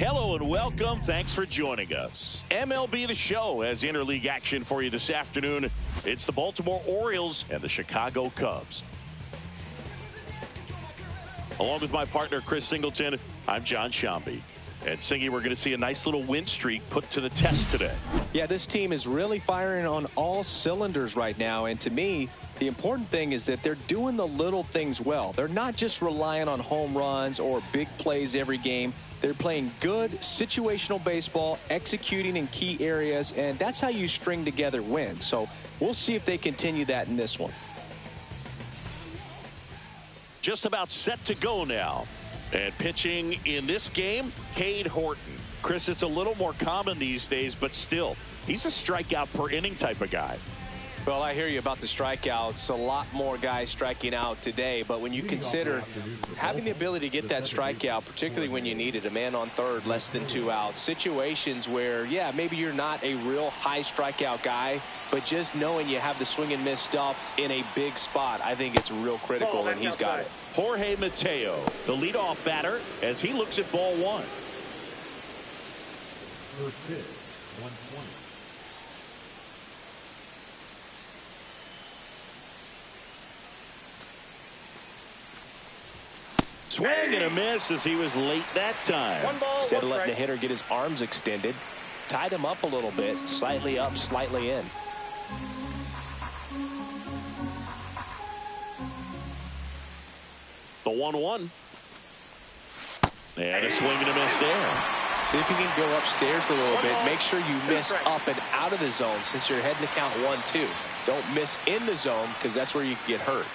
Hello and welcome. Thanks for joining us. MLB The Show has interleague action for you this afternoon. It's the Baltimore Orioles and the Chicago Cubs. Along with my partner, Chris Singleton, I'm John Shambi. And Singy, we're going to see a nice little win streak put to the test today. Yeah, this team is really firing on all cylinders right now. And to me, the important thing is that they're doing the little things well. They're not just relying on home runs or big plays every game. They're playing good situational baseball, executing in key areas, and that's how you string together wins. So we'll see if they continue that in this one. Just about set to go now. And pitching in this game, Cade Horton. Chris, it's a little more common these days, but still, he's a strikeout per inning type of guy. Well, I hear you about the strikeouts. A lot more guys striking out today. But when you consider having the ability to get that strikeout, particularly when you need it, a man on third, less than 2 outs, situations where, yeah, maybe you're not a real high strikeout guy, but just knowing you have the swing and miss stuff in a big spot, I think it's real critical, and he's got it. Jorge Mateo, the leadoff batter, as he looks at ball one. First pitch, 120. Swing and a miss as he was late that time. Instead of letting the hitter get his arms extended, tied him up a little bit, slightly up, slightly in. The 1-1. And a swing and a miss there. See if you can go upstairs a little bit. Make sure you miss up and out of the zone since you're heading to count 1-2. Don't miss in the zone because that's where you can get hurt.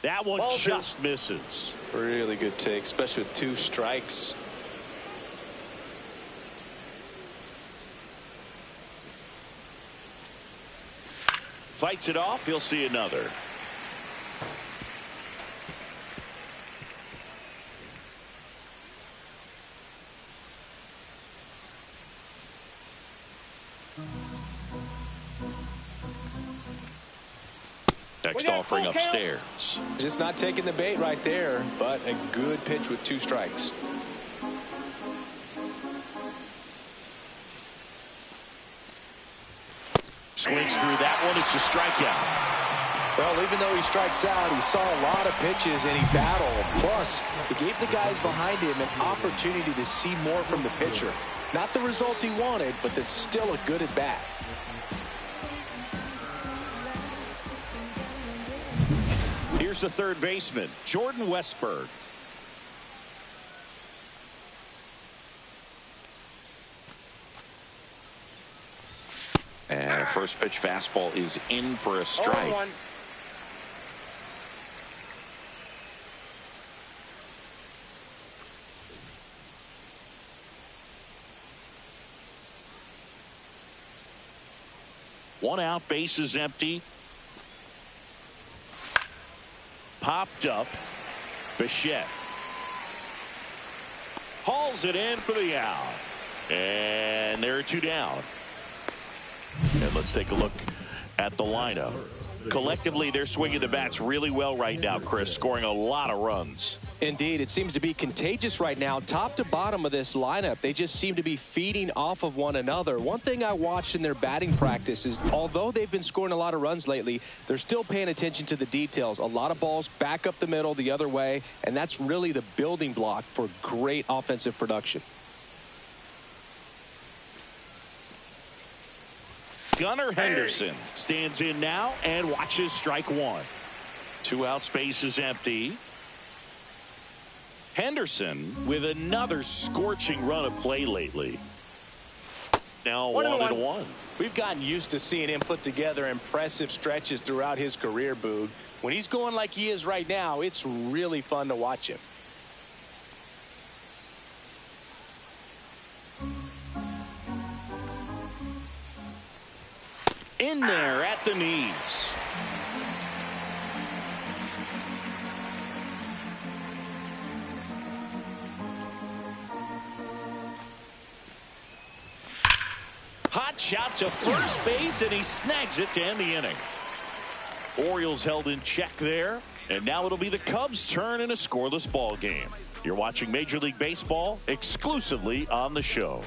That one just misses. Really good take, especially with 2 strikes. Fights it off. He'll see another. Next offering upstairs. Just not taking the bait right there, but a good pitch with 2 strikes. Swings through that one. It's a strikeout. Well, even though he strikes out, he saw a lot of pitches and he battled. Plus, he gave the guys behind him an opportunity to see more from the pitcher. Not the result he wanted, but that's still a good at bat. Here's the third baseman, Jordan Westburg. And a first pitch fastball is in for a strike. One out, base is empty. Popped up. Bichette hauls it in for the out. And there are 2 down. And let's take a look at the lineup. Collectively, they're swinging the bats really well right now, Chris, scoring a lot of runs. Indeed, it seems to be contagious right now. Top to bottom of this lineup, they just seem to be feeding off of one another. One thing I watched in their batting practice is, although they've been scoring a lot of runs lately, they're still paying attention to the details. A lot of balls back up the middle the other way, and that's really the building block for great offensive production. Gunnar Henderson stands in now and watches strike 1. 2 outs, base is empty. Henderson with another scorching run of play lately. Now 1-1. We've gotten used to seeing him put together impressive stretches throughout his career, Boog. When he's going like he is right now, it's really fun to watch him. In there at the knees. Hot shot to first base, and he snags it to end the inning. Orioles held in check there, and now it'll be the Cubs' turn in a scoreless ball game. You're watching Major League Baseball exclusively on the show.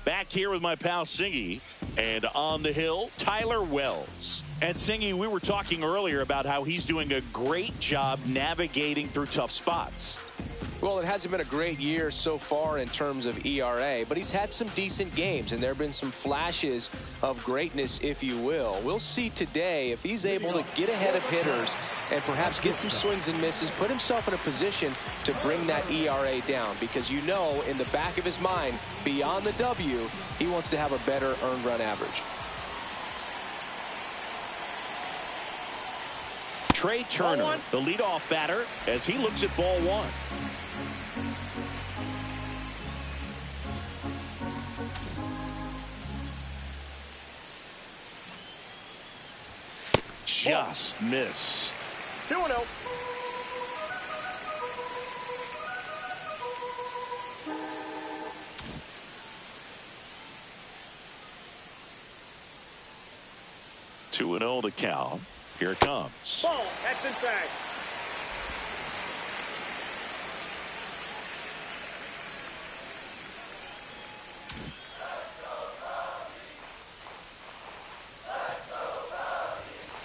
Back here with my pal Singy, and on the hill, Tyler Wells. And Singy, we were talking earlier about how he's doing a great job navigating through tough spots. Well, it hasn't been a great year so far in terms of ERA, but he's had some decent games, and there have been some flashes of greatness, if you will. We'll see today if he's able to get ahead of hitters and perhaps get some swings and misses, put himself in a position to bring that ERA down, because you know in the back of his mind, beyond the W, he wants to have a better earned run average. Trey Turner, the leadoff batter, as he looks at ball one. Just missed. 2-0. Two and 0 to count. Here it comes. Ball. That's inside.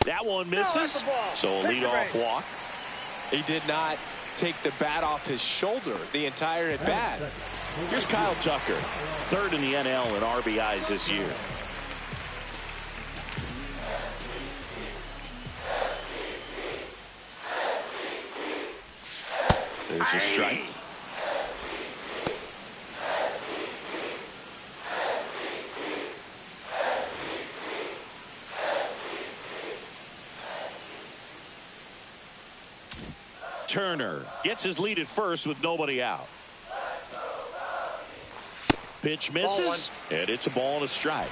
That one misses. So a leadoff walk. He did not take the bat off his shoulder the entire at bat. Here's Kyle Tucker, third in the NL in RBIs this year. There's a strike. Turner gets his lead at first with nobody out. Pitch misses, and it's a ball and a strike.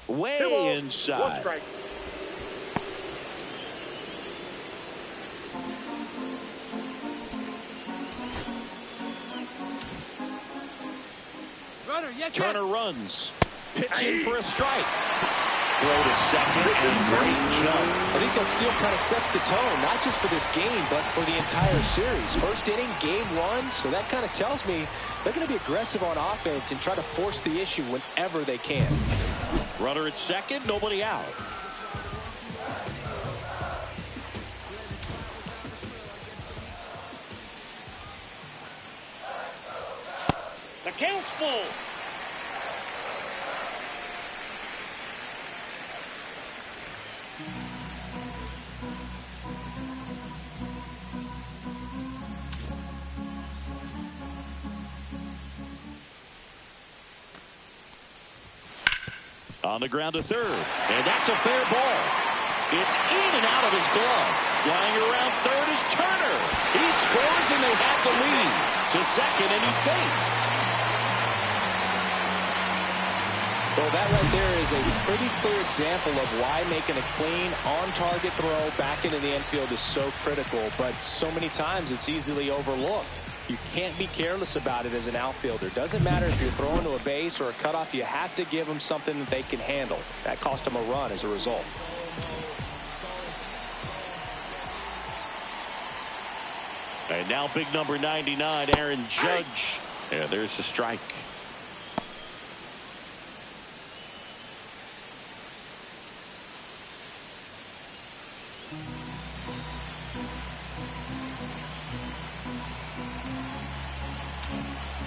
Way inside. One strike. Turner runs. Pitching for a strike. Throw to second, and great jump. I think that still kind of sets the tone, not just for this game, but for the entire series. First inning, game one, so that kind of tells me they're going to be aggressive on offense and try to force the issue whenever they can. Runner at second, nobody out. The count's full. On the ground to third, and that's a fair ball. It's in and out of his glove. Flying around third is Turner. He scores, and they have the lead. To second, and he's safe. Well, that right there is a pretty clear example of why making a clean, on-target throw back into the infield is so critical, but so many times it's easily overlooked. You can't be careless about it as an outfielder. Doesn't matter if you're throwing to a base or a cutoff, you have to give them something that they can handle. That cost them a run as a result. And now big number 99, Aaron Judge. And there's the strike.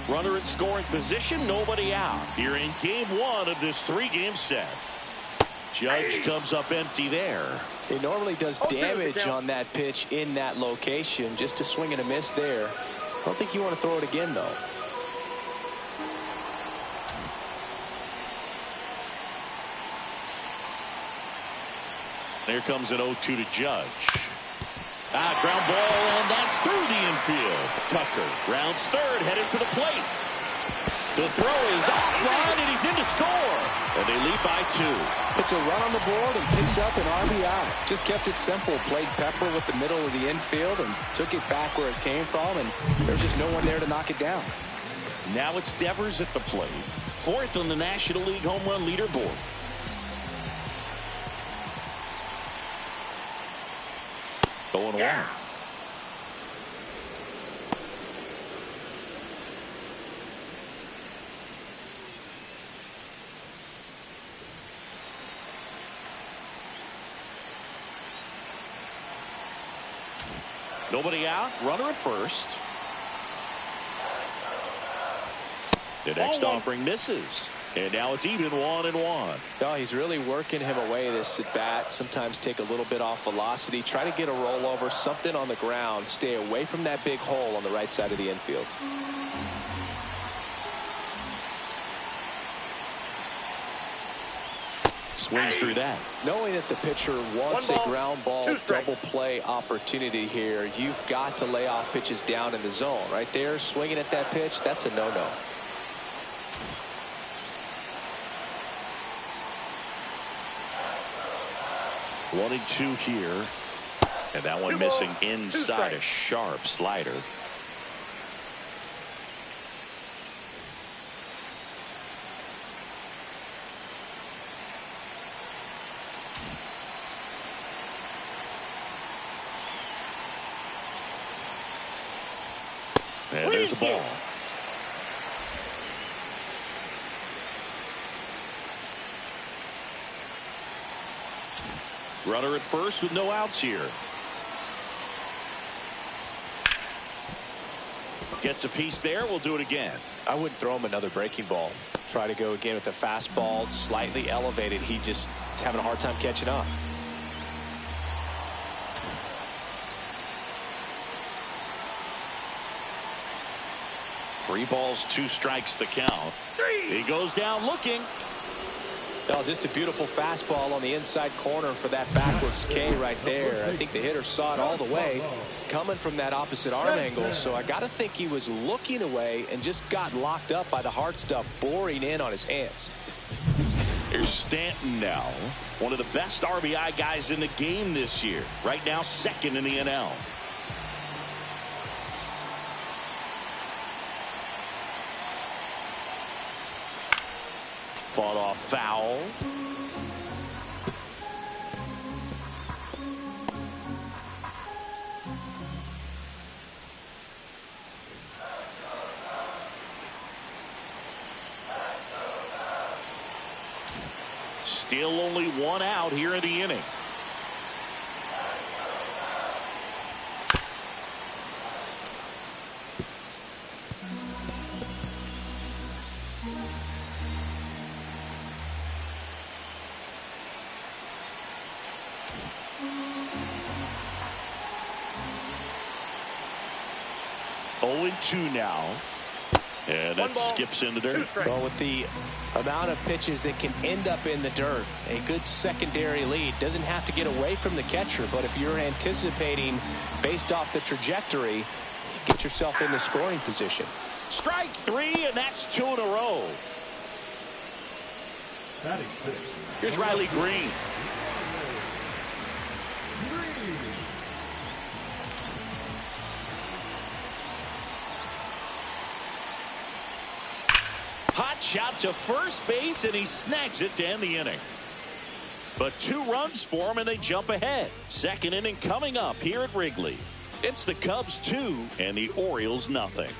Runner in scoring position, nobody out. Here in game one of this three-game set. Judge comes up empty there. It normally does damage on that pitch in that location. Just a swing and a miss there. I don't think you want to throw it again, though. There comes an 0-2 to Judge. Ground ball, and that's through the infield. Tucker rounds third, headed for the plate. The throw is offline, and he's in to score. And they lead by 2. It's a run on the board and picks up an RBI. Just kept it simple. Played pepper with the middle of the infield and took it back where it came from. And there's just no one there to knock it down. Now it's Devers at the plate. 4th on the National League home run leaderboard. Going one. Nobody out. Runner at first. The next offering misses. And now it's even 1-1. No, he's really working him away this at bat. Sometimes take a little bit off velocity. Try to get a rollover, something on the ground. Stay away from that big hole on the right side of the infield. Swings through that. Knowing that the pitcher wants a ground ball double play opportunity here, you've got to lay off pitches down in the zone. Right there, swinging at that pitch, that's a no-no. One and 2 here. And that one missing inside a sharp slider. And there's the ball. Runner at first with no outs here. Gets a piece there. We'll do it again. I wouldn't throw him another breaking ball. Try to go again with the fastball, slightly elevated. He just is having a hard time catching up. Three balls, 2 strikes the count. He goes down looking. Oh, just a beautiful fastball on the inside corner for that backwards K right there. I think the hitter saw it all the way coming from that opposite arm angle. So I got to think he was looking away and just got locked up by the hard stuff boring in on his hands. Here's Stanton now. One of the best RBI guys in the game this year. Right now, 2nd in the NL. Fought off foul. Still only 1 out here in the inning. Oh, 2 now. And that skips into dirt. Well, with the amount of pitches that can end up in the dirt, a good secondary lead. Doesn't have to get away from the catcher, but if you're anticipating based off the trajectory, get yourself in the scoring position. Strike 3, and that's 2 in a row. Here's Riley Green. Hot shot to first base, and he snags it to end the inning. But 2 runs for him, and they jump ahead. 2nd inning coming up here at Wrigley. It's the Cubs 2 and the Orioles nothing.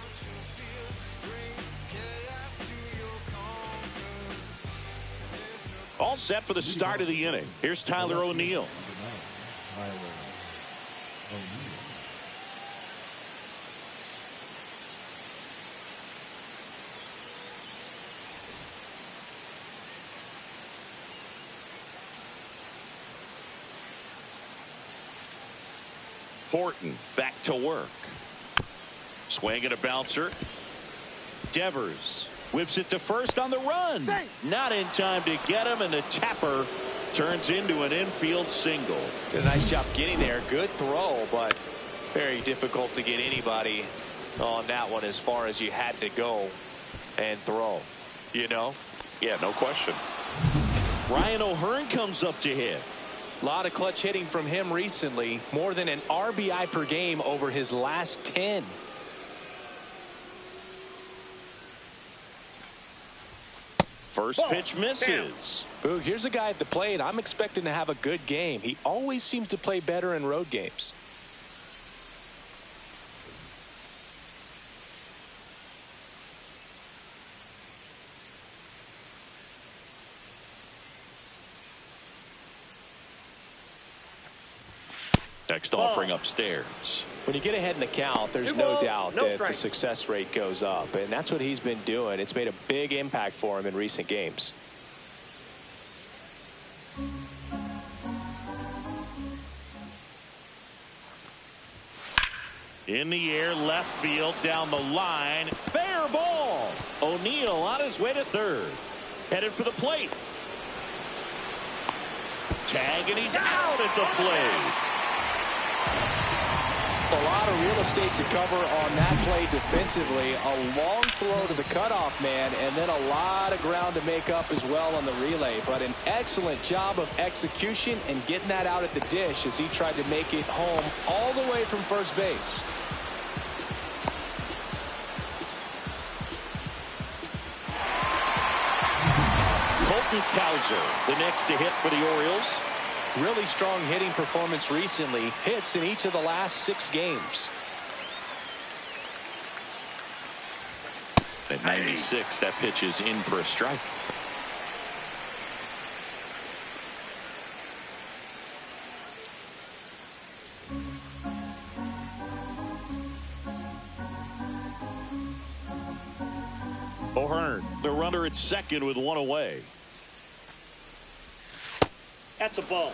All set for the start of the inning. Here's Tyler O'Neill. Horton back to work. Swing and a bouncer. Devers whips it to first on the run. Not in time to get him, and the tapper turns into an infield single. Did a nice job getting there. Good throw, but very difficult to get anybody on that one as far as you had to go. and throw. You know? Yeah, no question. Ryan O'Hearn comes up to hit. A lot of clutch hitting from him recently. More than an RBI per game over his last 10. First pitch misses. Boog, here's a guy at the plate. I'm expecting to have a good game. He always seems to play better in road games. Next offering upstairs. When you get ahead in the count, there's no doubt that the success rate goes up, and that's what he's been doing. It's made a big impact for him in recent games. In the air, left field, down the line. Fair ball. O'Neill on his way to third. Headed for the plate. Tag, and he's out at the plate. A lot of real estate to cover on that play defensively. A long throw to the cutoff man, and then a lot of ground to make up as well on the relay. But an excellent job of execution and getting that out at the dish as he tried to make it home all the way from first base. Colton Cowser, the next to hit for the Orioles. Really strong hitting performance recently. Hits in each of the last 6 games. At 96, that pitch is in for a strike. O'Hearn, the runner at second with one away. That's a ball.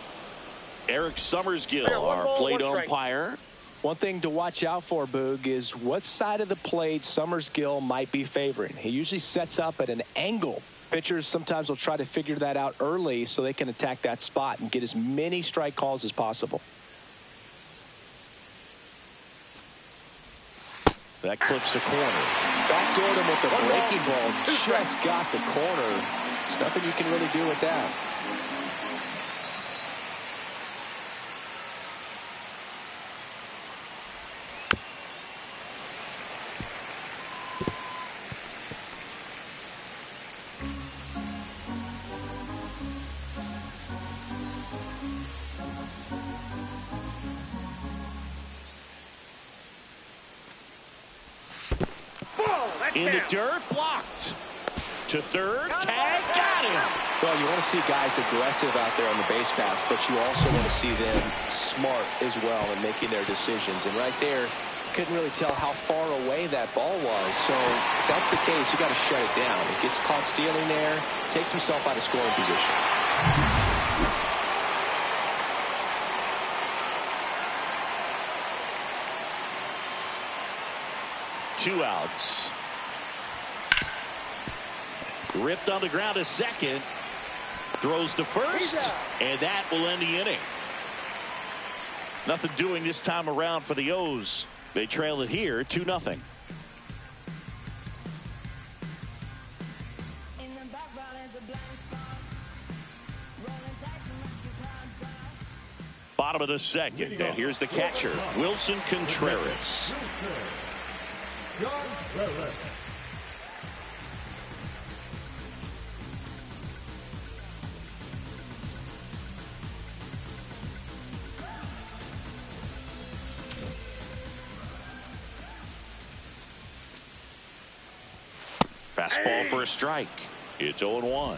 Eric Summersgill, our plate umpire. One thing to watch out for, Boog, is what side of the plate Summersgill might be favoring. He usually sets up at an angle. Pitchers sometimes will try to figure that out early so they can attack that spot and get as many strike calls as possible. That clips the corner. Backdoored him with the breaking ball. Just got the corner. There's nothing you can really do with that. In the dirt, blocked. To third, tag, got him. Well, you want to see guys aggressive out there on the base paths, but you also want to see them smart as well in making their decisions. And right there, couldn't really tell how far away that ball was. So if that's the case, you got to shut it down. It gets caught stealing there, takes himself out of scoring position. 2 outs. Ripped on the ground to second. Throws to first. And that will end the inning. Nothing doing this time around for the O's. They trail it here 2-0. Bottom of the second. And here's the catcher, Wilson Contreras. Fastball for a strike. It's 0-1.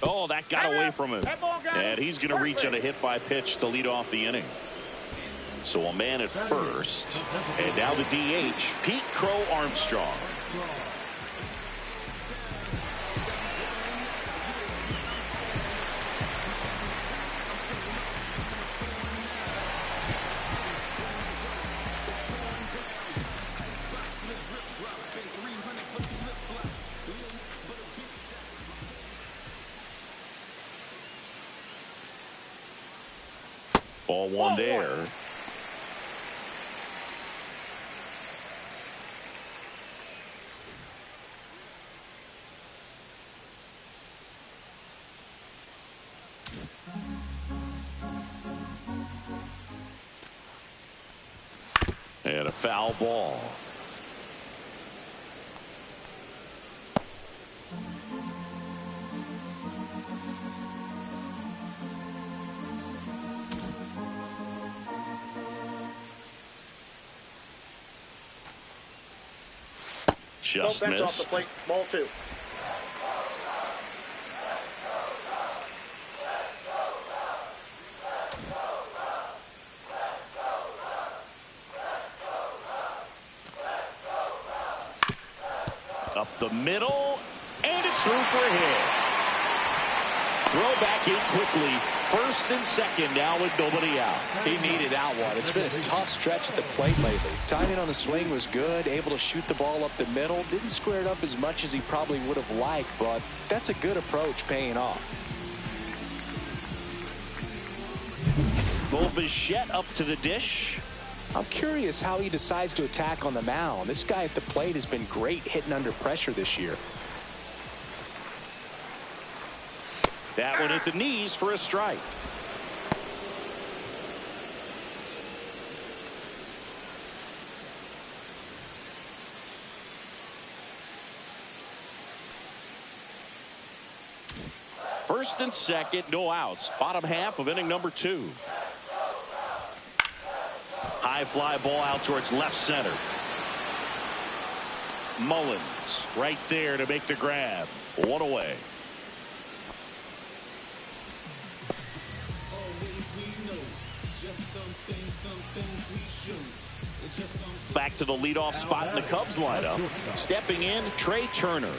Oh, that got away from him. And he's going to reach on a hit by pitch to lead off the inning. So a man at first. And now the DH, Pete Crow Armstrong. Ball one there. And a foul ball. Just that's missed. off the plate. Ball two. Up the middle, and it's through for a hit. Throw back in quickly. First and second now with nobody out. He needed out one. It's been a tough stretch at the plate lately. Timing on the swing was good, able to shoot the ball up the middle. Didn't square it up as much as he probably would have liked, but that's a good approach paying off. Bo Bichette up to the dish. I'm curious how he decides to attack on the mound. This guy at the plate has been great hitting under pressure this year. That one hit the knees for a strike. First and second, no outs. Bottom half of inning number 2. High fly ball out towards left center. Mullins right there to make the grab. One away. Back to the leadoff spot in the Cubs lineup. Stepping in, Trey Turner.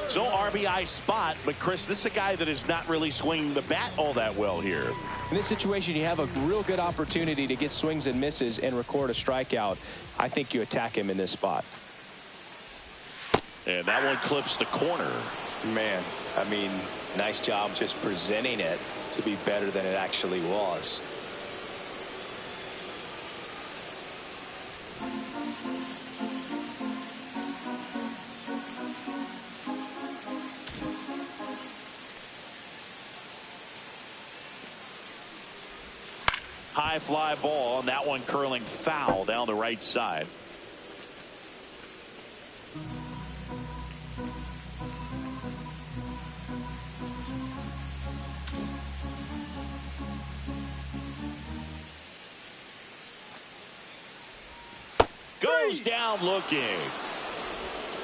So RBI spot, but Chris, this is a guy that is not really swinging the bat all that well here. In this situation, you have a real good opportunity to get swings and misses and record a strikeout. I think you attack him in this spot. And that one clips the corner. Man, I mean, nice job just presenting it to be better than it actually was. High fly ball, and that one curling foul down the right side. Goes down looking.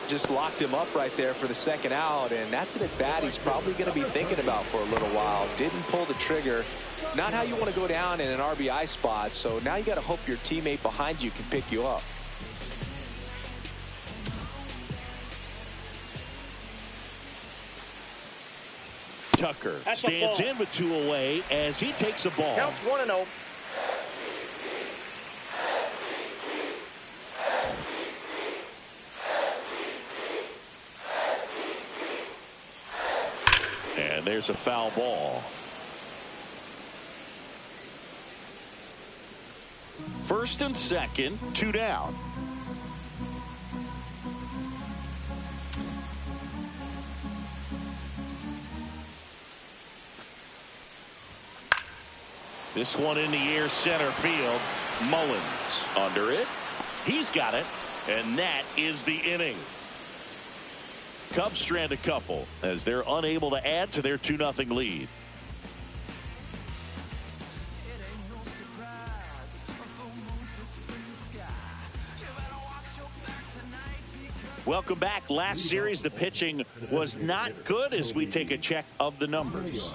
Just locked him up right there for the second out, and that's an at-bat he's probably going to be thinking about for a little while. Didn't pull the trigger. Not how you want to go down in an RBI spot, so now you got to hope your teammate behind you can pick you up. Tucker stands in with 2 away as he takes a ball. Counts 1-0. And there's a foul ball. First and second, 2 down. This one in the air, center field. Mullins under it. He's got it, and that is the inning. Cubs strand a couple as they're unable to add to their 2-0 lead. Welcome back. Last series, the pitching was not good as we take a check of the numbers.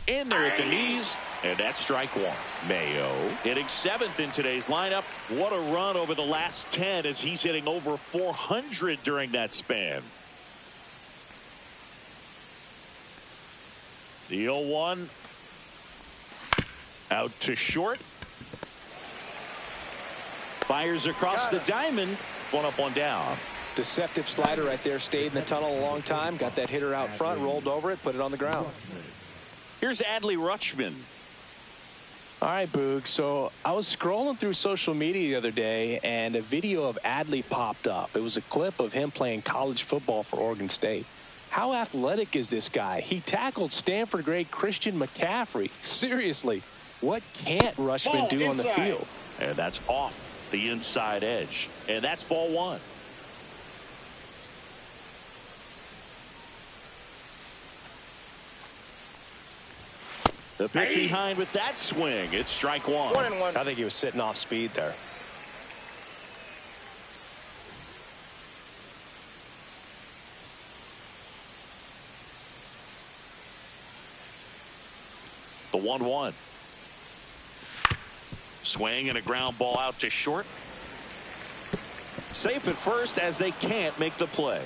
In there at the knees, And that's strike one. Mayo hitting 7th in today's lineup. What a run over the last 10 as he's hitting over 400 during that span. The 0-1. Out to short. Fires across the diamond. One up, one down. Deceptive slider right there. Stayed in the tunnel a long time. Got that hitter out front. Rolled over it. Put it on the ground. Here's Adley Rutschman. All right, Boog. So I was scrolling through social media the other day, and a video of Adley popped up. It was a clip of him playing college football for Oregon State. How athletic is this guy? He tackled Stanford great Christian McCaffrey. Seriously, what can't Rutschman do on the field? And that's off the inside edge. And that's ball one. The pick behind with that swing. It's strike one. 1-1. I think he was sitting off speed there. The 1-1. Swing and a ground ball out to short. Safe at first as they can't make the play.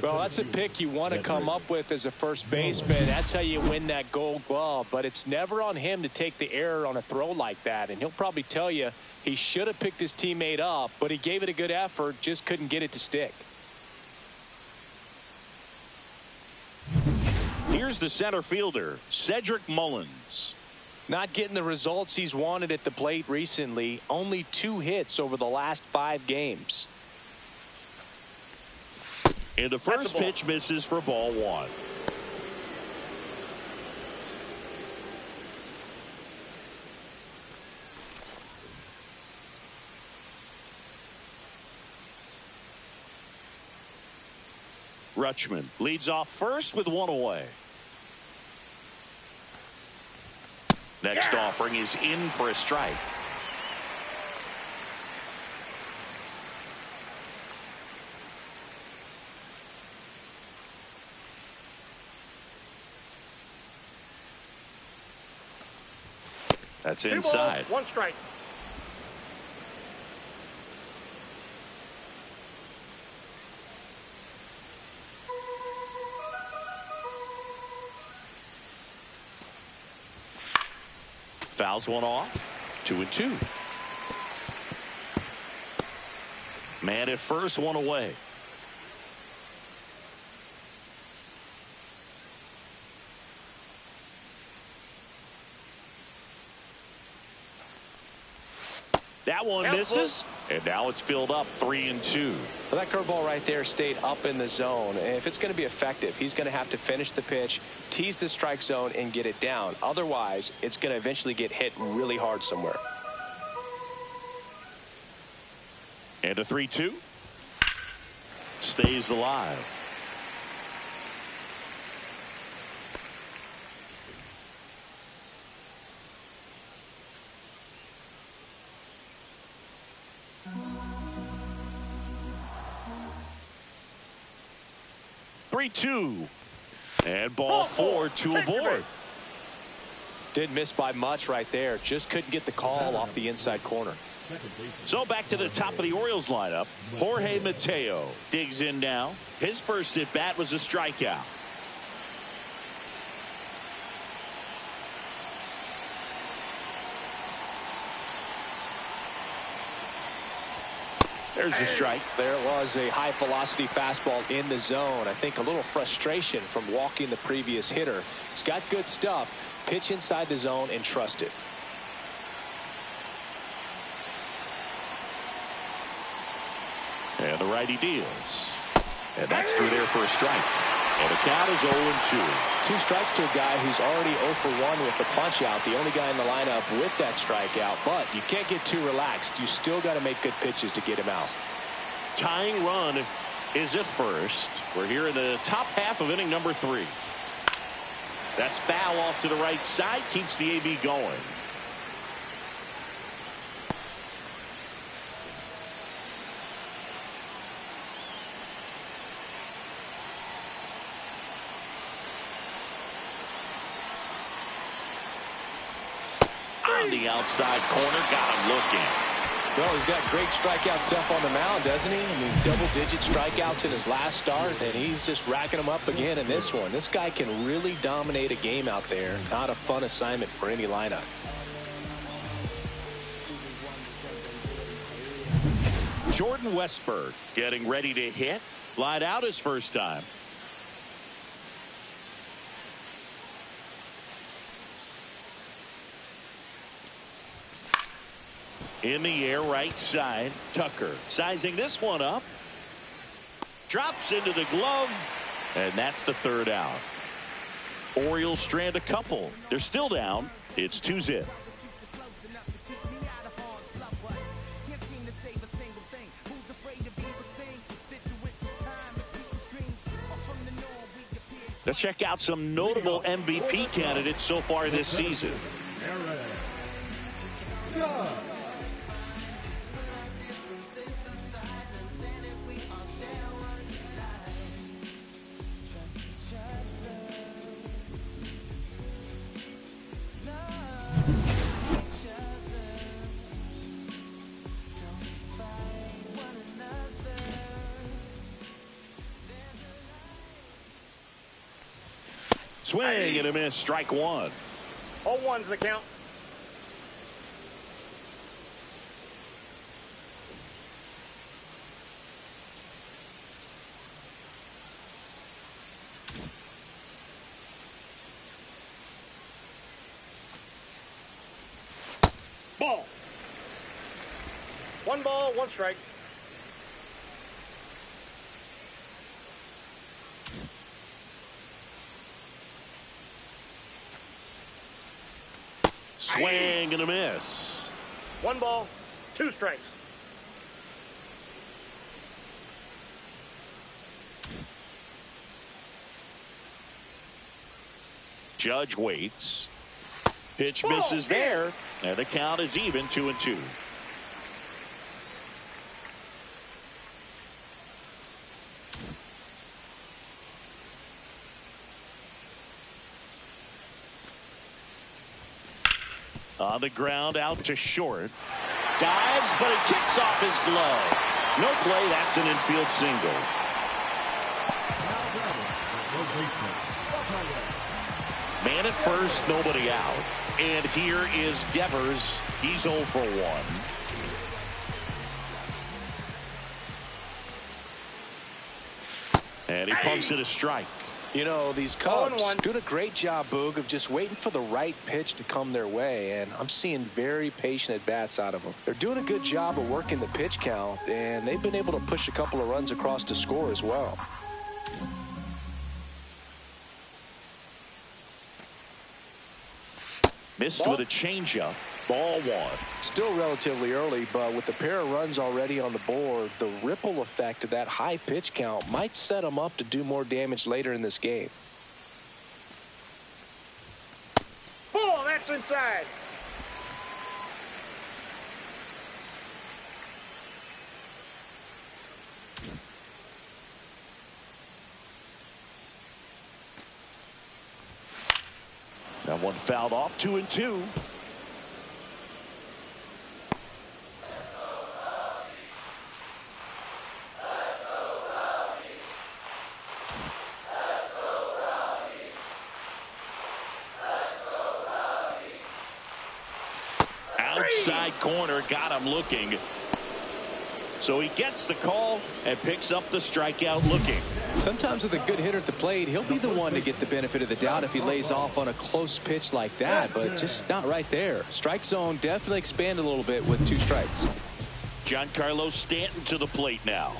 Well, that's a pick you want to come up with as a first baseman. That's how you win that gold glove. But it's never on him to take the error on a throw like that. And he'll probably tell you he should have picked his teammate up, but he gave it a good effort, just couldn't get it to stick. Here's the center fielder, Cedric Mullins. Not getting the results he's wanted at the plate recently. Only 2 hits over the last 5 games. And the first pitch misses for ball one. Rutschman leads off first with 1 away. Next offering is in for a strike. That's inside. 2 balls, 1 strike. Fouls one off. 2-2. Man at first, 1 away. That one misses, and now it's filled up 3-2. Well, that curveball right there stayed up in the zone. And if it's going to be effective, he's going to have to finish the pitch, tease the strike zone, and get it down. Otherwise, it's going to eventually get hit really hard somewhere. And a 3-2. Stays alive. Two and ball 4, 2 aboard. Didn't miss by much right there. Just couldn't get the call off the inside corner. So back to the top of the Orioles lineup. Jorge Mateo digs in now. His first at bat was a strikeout. There's a strike. There was a high velocity fastball in the zone. I think a little frustration from walking the previous hitter. He's got good stuff. Pitch inside the zone and trust it. And the righty deals. And that's through there for a strike. And the count is 0-2. 2 strikes to a guy who's already 0 for 1 with the punch out. The only guy in the lineup with that strikeout. But you can't get too relaxed. You still got to make good pitches to get him out. Tying run is at first. We're here in the top half of inning number 3. That's foul off to the right side. Keeps the AB going. the outside corner. Got him looking. Well, he's got great strikeout stuff on the mound, doesn't he? I mean, double-digit strikeouts in his last start, and he's just racking them up again in this one. This guy can really dominate a game out there. Not a fun assignment for any lineup. Jordan Westburg getting ready to hit. Flied out his first time. In the air, right side. Tucker sizing this one up. Drops into the glove. And that's the third out. Orioles strand a couple. They're still down. It's 2-0. Let's check out some notable MVP candidates so far this season. Swing and a miss. Strike one. 0-1's the count. Ball. 1 ball, 1 strike. Swing and a miss. 1 ball, 2 strikes. Judge waits. Pitch misses there. And the count is even, 2-2. On the ground, out to short. Dives, but it kicks off his glove. No play. That's an infield single. Man at first, nobody out. And here is Devers. He's 0 for 1. And he pumps it a strike. You know, these Cubs doing a great job, Boog, of just waiting for the right pitch to come their way, and I'm seeing very patient at-bats out of them. They're doing a good job of working the pitch count, and they've been able to push a couple of runs across to score as well. Missed with a changeup. Ball 1. Still relatively early, but with the pair of runs already on the board, the ripple effect of that high pitch count might set them up to do more damage later in this game. Ball, that's inside. That one fouled off. 2-2. Outside corner, got him looking. So he gets the call and picks up the strikeout looking. Sometimes with a good hitter at the plate, he'll be the one to get the benefit of the doubt if he lays off on a close pitch like that, but just not right there. Strike zone definitely expanded a little bit with 2 strikes. Giancarlo Stanton to the plate now.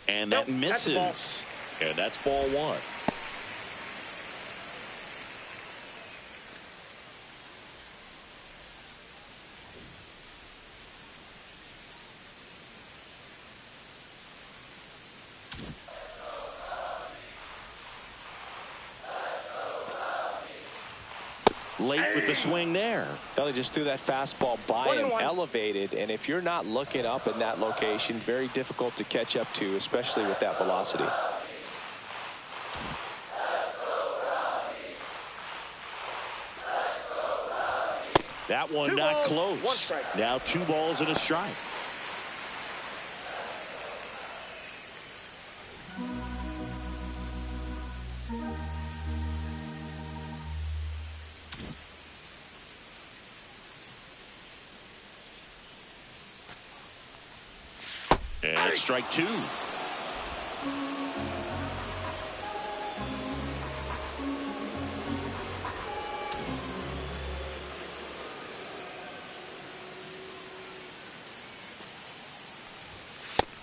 And that misses. And that's ball 1. late with the swing there. Well, they just threw that fastball by him, 1-1. elevated, and if you're not looking up in that location, very difficult to catch up to, especially with that velocity. That one 2 not balls, close. 1 strike. Now 2 balls and a strike. And strike 2.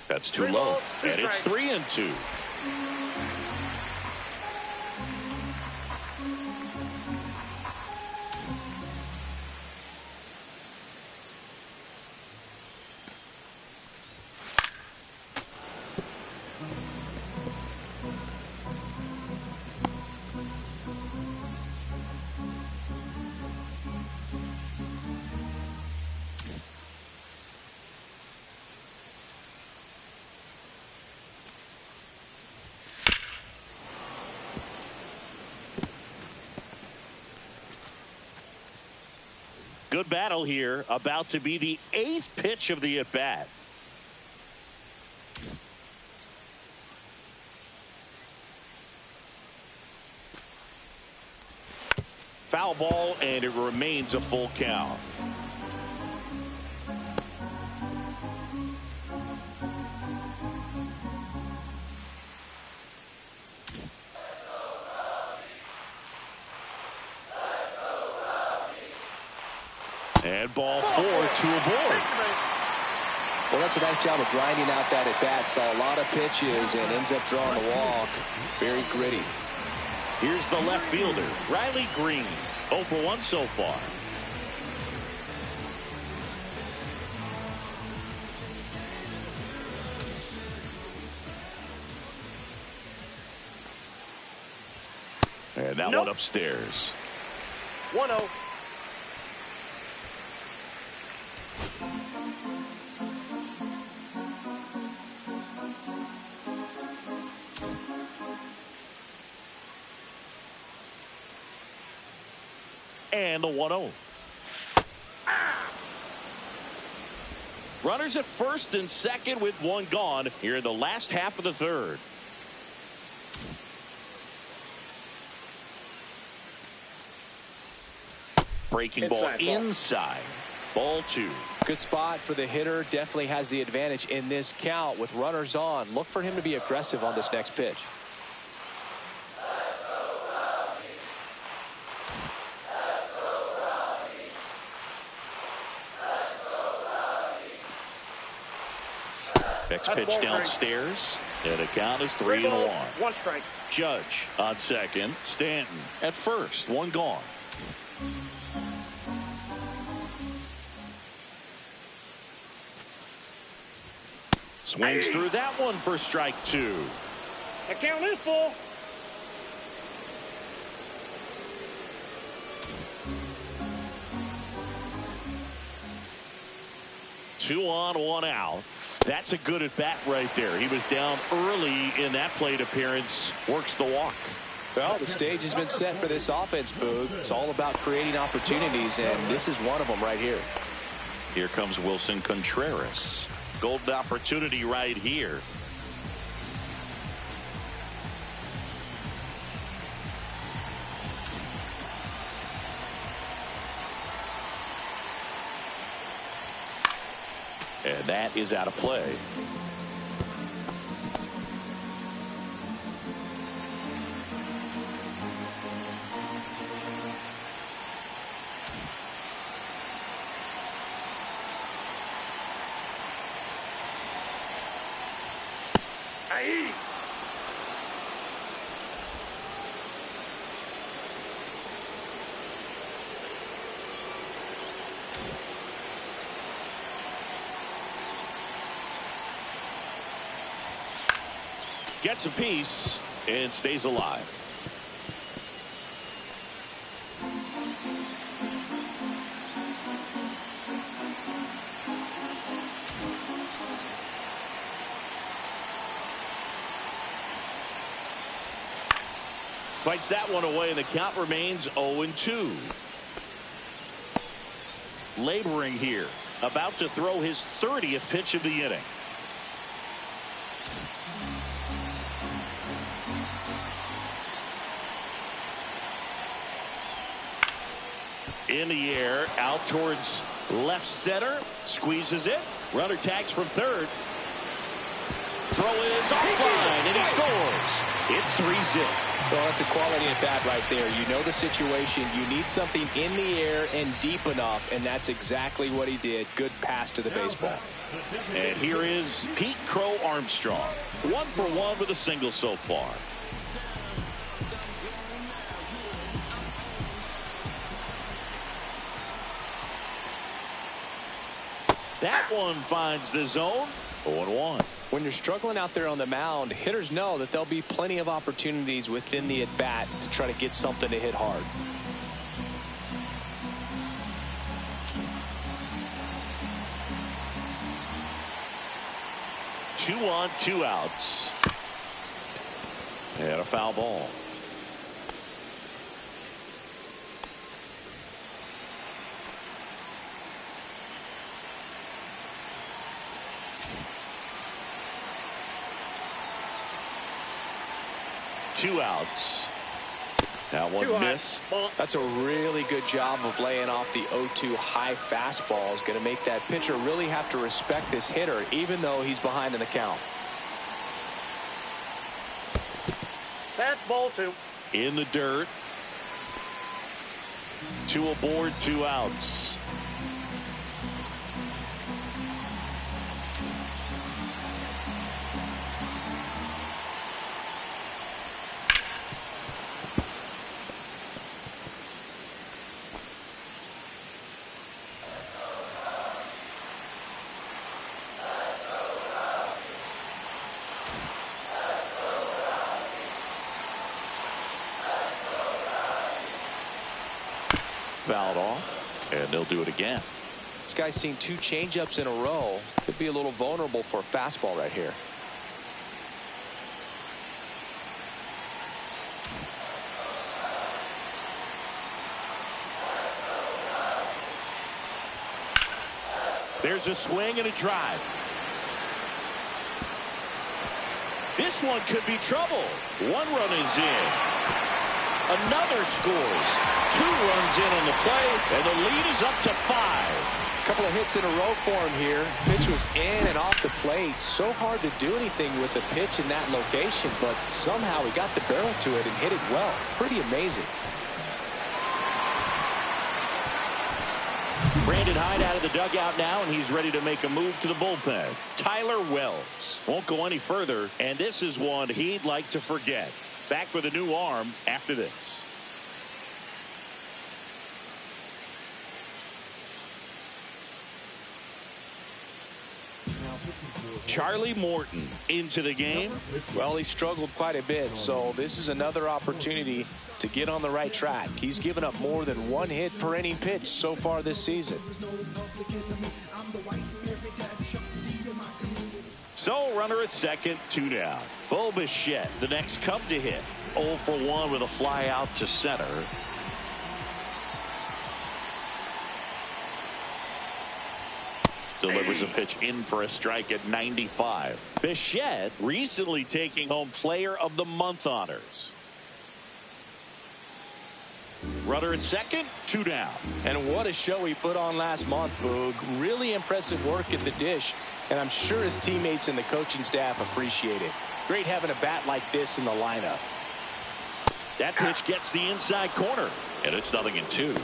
That's too 3 low. balls, 2 And it's strikes. 3-2. Good battle here. About to be the 8th pitch of the at-bat. Foul ball, and it remains a full count. And ball 4 to a board. Well, that's a nice job of grinding out that at-bat. Saw a lot of pitches and ends up drawing a walk. Very gritty. Here's the left fielder, Riley Green. 0 for 1 so far. And that one upstairs. 1-0. And the 1-0. Runners at first and second with 1 gone here in the last half of the 3rd. Breaking ball inside. Ball 2. Good spot for the hitter. Definitely has the advantage in this count with runners on. Look for him to be aggressive on this next pitch. Next pitch downstairs, and the count is 3-1. 1 strike. Judge on second, Stanton at first, 1 gone. Swings through that one for strike 2. The count is full. Two on, 1 out. That's a good at bat right there. He was down early in that plate appearance. Works the walk. Well, the stage has been set for this offense, Boog. It's all about creating opportunities, and this is one of them right here. Here comes Wilson Contreras. Golden opportunity right here. And that is out of play. Aye. Gets a piece and stays alive. Fights that one away, and the count remains 0-2. Laboring here, about to throw his 30th pitch of the inning. In the air, out towards left center, squeezes it. Runner tags from third. Throw is offline, and he scores. It's 3-zip. Well, that's a quality at bat right there. You know the situation. You need something in the air and deep enough, and that's exactly what he did. Good pass to the baseball. And here is Pete Crow Armstrong. 1 for 1 with a single so far. That one finds the zone. 0-1. When you're struggling out there on the mound, hitters know that there'll be plenty of opportunities within the at-bat to try to get something to hit hard. Two on, 2 outs. And a foul ball. Two outs. That one missed. That's a really good job of laying off the 0-2 high fastball. Is going to make that pitcher really have to respect this hitter, even though he's behind in the count. That's ball 2. In the dirt. 2 aboard, 2 outs. Fouled off, and they'll do it again. This guy's seen 2 changeups in a row. Could be a little vulnerable for a fastball right here. There's a swing and a drive. This one could be trouble. 1 run is in. Another scores. 2 runs in on the play, and the lead is up to 5. A couple of hits in a row for him here. Pitch was in and off the plate. So hard to do anything with the pitch in that location, but somehow he got the barrel to it and hit it well. Pretty amazing. Brandon Hyde out of the dugout now, and he's ready to make a move to the bullpen. Tyler Wells won't go any further, and this is one he'd like to forget. Back with a new arm after this. Charlie Morton into the game. Well, he struggled quite a bit, so this is another opportunity to get on the right track. He's given up more than 1 hit per inning pitch so far this season. So runner at second, 2 down. Bo Bichette, the next Cub to hit. 0 for 1 with a fly out to center. Delivers a pitch in for a strike at 95. Bichette recently taking home Player of the Month honors. Runner at second, 2 down. And what a show he put on last month, Boog. Really impressive work at the dish, and I'm sure his teammates and the coaching staff appreciate it. Great having a bat like this in the lineup. That pitch gets the inside corner, and it's 0-2.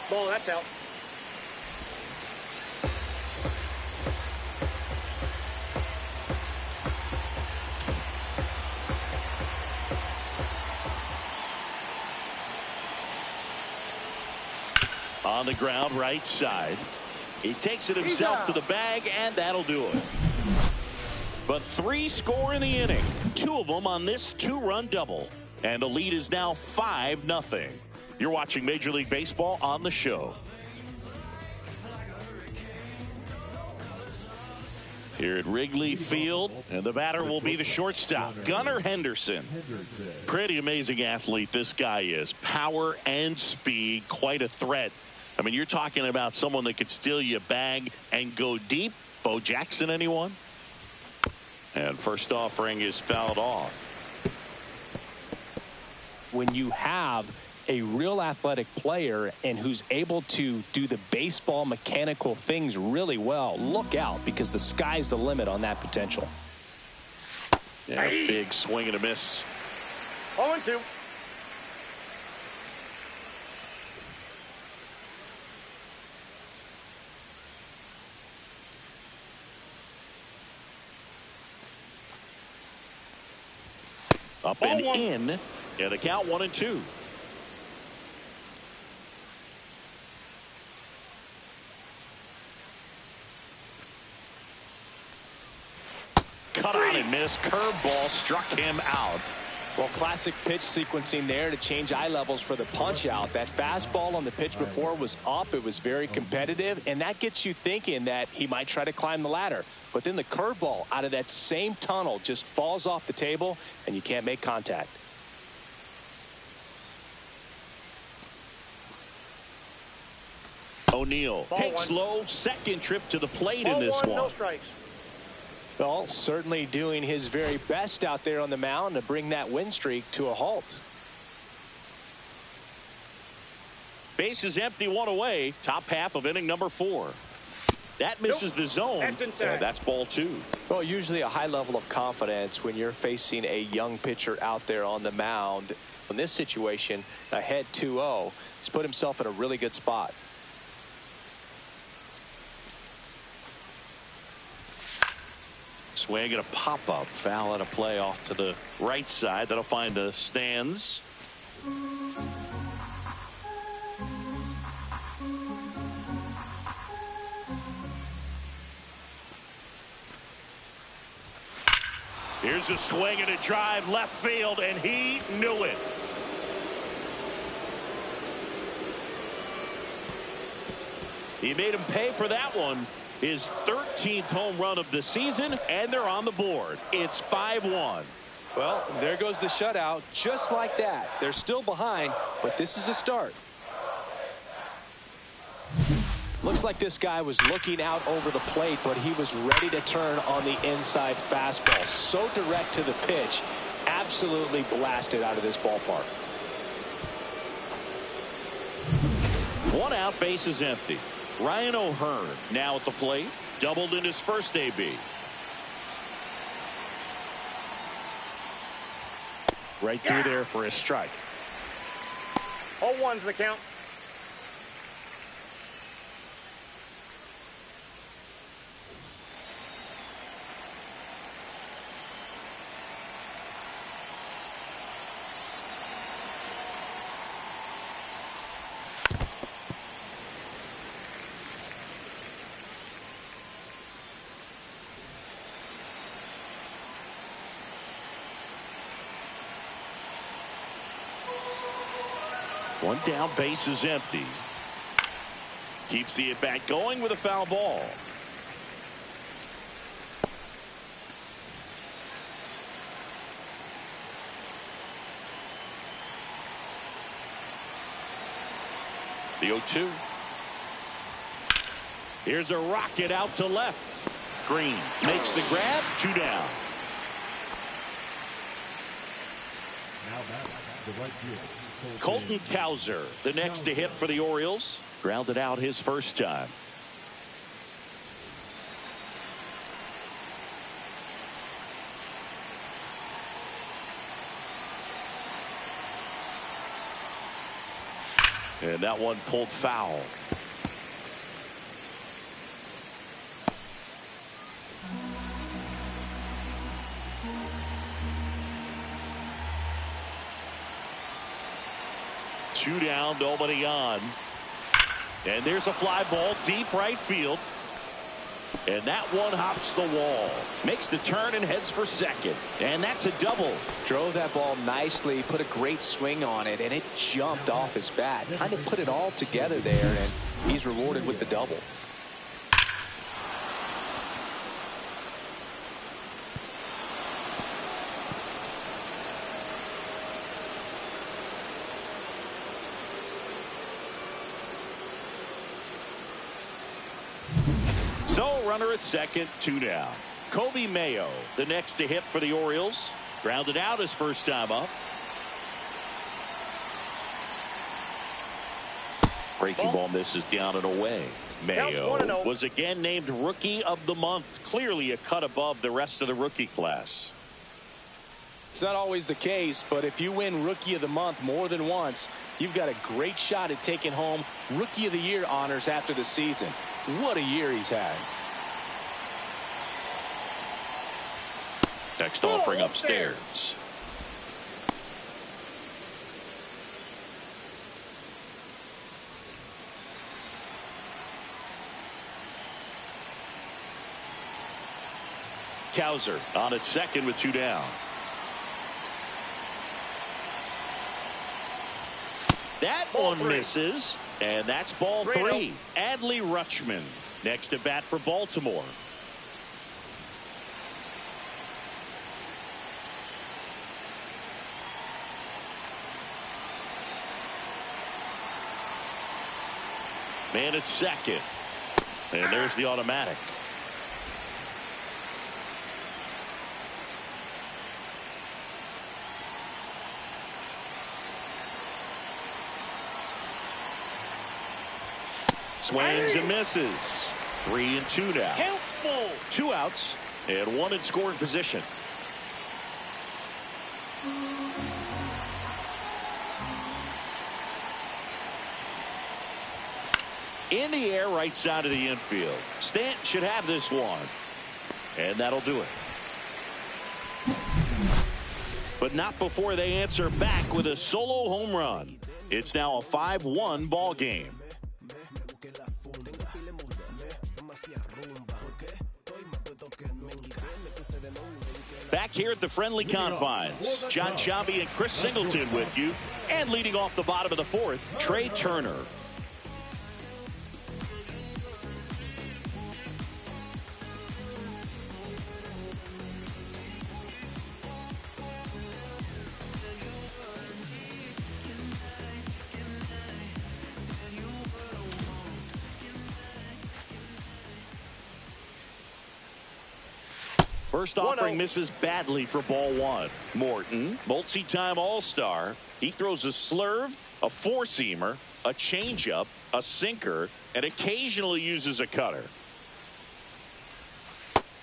Ball, that's out. On the ground, right side. He takes it himself to the bag, and that'll do it. But 3 score in the inning, 2 of them on this 2-run double. And the lead is now 5-0. You're watching Major League Baseball on the show. Here at Wrigley Field, and the batter will be the shortstop, Gunnar Henderson. Pretty amazing athlete this guy is. Power and speed, quite a threat. I mean, you're talking about someone that could steal you a bag and go deep. Bo Jackson, anyone? And first offering is fouled off. When you have a real athletic player and who's able to do the baseball mechanical things really well, look out, because the sky's the limit on that potential. Yeah, big swing and a miss. 0-2. Up and in. Yeah, the count 1-2. Cut on and miss. Curveball struck him out. Well, classic pitch sequencing there to change eye levels for the punch out. That fastball on the pitch before was up. It was very competitive, and that gets you thinking that he might try to climb the ladder. But then the curveball out of that same tunnel just falls off the table, and you can't make contact. O'Neill takes low, second trip to the plate in this one. No strikes. Well, certainly doing his very best out there on the mound to bring that win streak to a halt. Base is empty, 1 away. Top half of inning number 4. That misses the zone. That's inside. That's ball 2. Well, usually a high level of confidence when you're facing a young pitcher out there on the mound. In this situation, ahead 2-0, he's put himself in a really good spot. Swing and a pop-up. Foul out of play off to the right side. That'll find the stands. Here's a swing and a drive left field, and he knew it. He made him pay for that one. His 13th home run of the season, and they're on the board. It's 5-1. Well, there goes the shutout, just like that. They're still behind, but this is a start. Looks like this guy was looking out over the plate, but he was ready to turn on the inside fastball. So direct to the pitch, absolutely blasted out of this ballpark. 1 out, base is empty. Ryan O'Hearn now at the plate, doubled in his first AB. Right through there for a strike. 0-1's the count. One down, base is empty. Keeps the at-bat going with a foul ball. The 0-2. Here's a rocket out to left. Green makes the grab. 2 down. Now batting the right field. Colton Cowser, the next to hit for the Orioles. Grounded out his first time. And that one pulled foul. Two down, nobody on. And there's a fly ball deep right field. And that one hops the wall. Makes the turn and heads for second. And that's a double. Drove that ball nicely, put a great swing on it, and it jumped off his bat. Kind of put it all together there, and he's rewarded with the double. So, runner at second, 2 down. Kobe Mayo, the next to hit for the Orioles. Grounded out his first time up. Breaking ball misses down and away. Mayo was again named Rookie of the Month. Clearly a cut above the rest of the rookie class. It's not always the case, but if you win Rookie of the Month more than once, you've got a great shot at taking home Rookie of the Year honors after the season. What a year he's had. Next offering upstairs. Cowser on at second with 2 down. That one misses, and that's ball 3. Adley Rutschman next to bat for Baltimore. Man at second, and there's the automatic. Swings and misses. 3 and 2 now. Helpful. 2 outs and 1 in scoring position. In the air, right side of the infield. Stanton should have this one. And that'll do it. But not before they answer back with a solo home run. It's now a 5-1 ball game. Back here at the friendly confines, John Sciambi and Chris Singleton with you. And leading off the bottom of the 4th, Trey Turner. First offering misses badly for ball 1. Morton, multi-time All-Star. He throws a slurve, a four-seamer, a changeup, a sinker, and occasionally uses a cutter.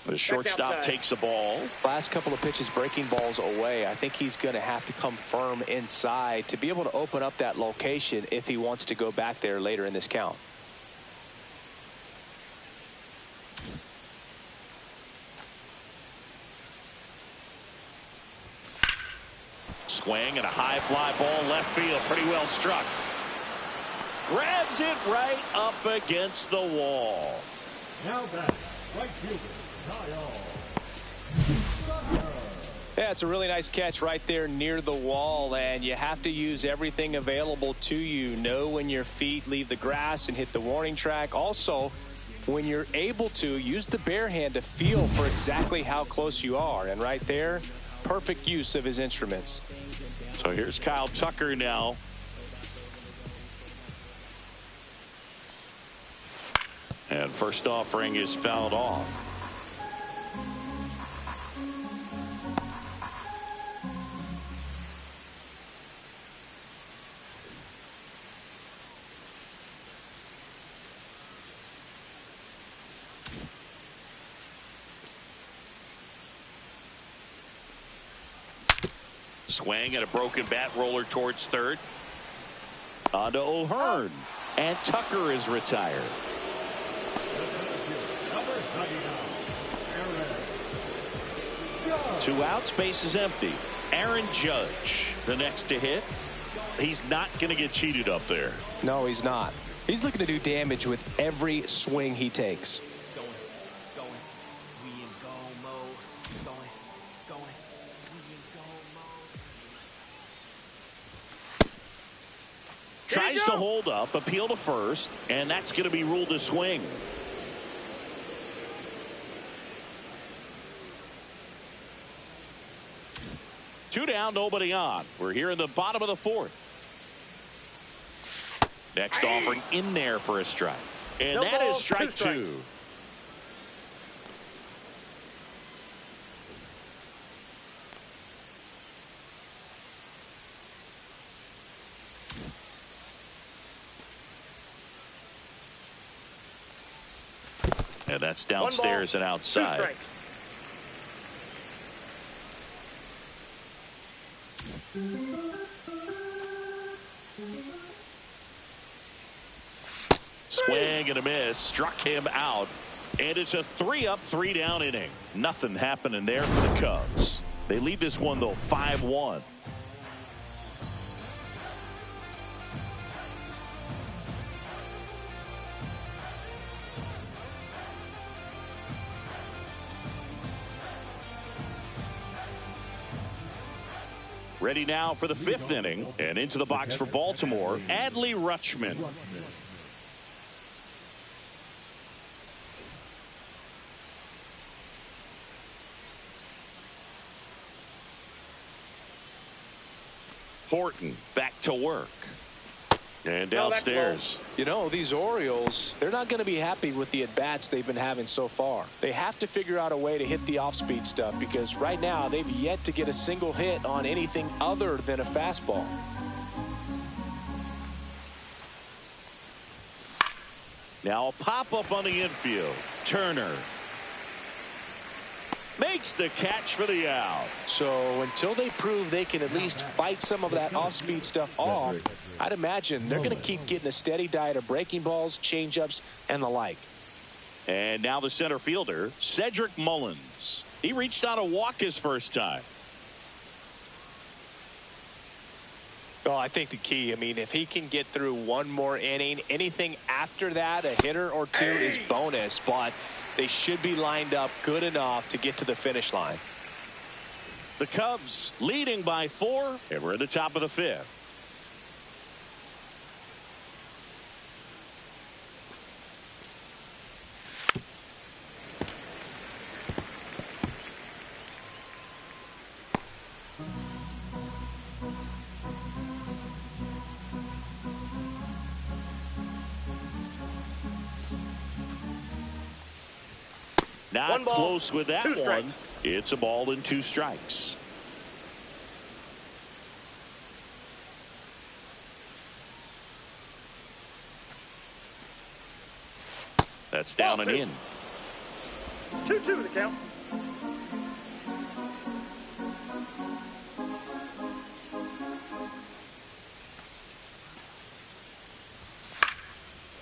The shortstop takes the ball. Last couple of pitches breaking balls away. I think he's going to have to come firm inside to be able to open up that location if he wants to go back there later in this count. Swing and a high fly ball left field. Pretty well struck. Grabs it right up against the wall. Now back, right fielder, Kyle. Yeah, it's a really nice catch right there near the wall, and you have to use everything available to you. Know when your feet leave the grass and hit the warning track. Also, when you're able to, use the bare hand to feel for exactly how close you are. And right there, perfect use of his instruments. So here's Kyle Tucker now. And first offering is fouled off. Swing and a broken bat roller towards third. On to O'Hearn. And Tucker is retired. Two outs, base is empty. Aaron Judge, the next to hit. He's not going to get cheated up there. No, he's not. He's looking to do damage with every swing he takes. Tries to hold up, appeal to first, and that's going to be ruled a swing. Two down, nobody on. We're here in the bottom of the fourth. Next offering in there for a strike. And that is strike two. And that's downstairs and outside. Swing and a miss, struck him out, and it's a 3-up, 3-down inning. Nothing happening there for the Cubs. They lead this one though 5-1. Ready now for the fifth inning, and into the box for Baltimore, Adley Rutschman. Horton back to work. And downstairs. You know, these Orioles, they're not going to be happy with the at-bats they've been having so far. They have to figure out a way to hit the off-speed stuff, because right now they've yet to get a single hit on anything other than a fastball. Now a pop-up on the infield. Turner makes the catch for the out. So until they prove they can at least fight some of that off-speed stuff off, I'd imagine they're going to keep getting a steady diet of breaking balls, changeups, and the like. And now the center fielder, Cedric Mullins. He reached out a walk his first time. Well, I think the key, I mean, if he can get through one more inning, anything after that, a hitter or two is bonus, but they should be lined up good enough to get to the finish line. The Cubs leading by 4, and we're at the top of the fifth. Not close with that one. It's a ball and 2 strikes. That's down and in. 2-2 the count.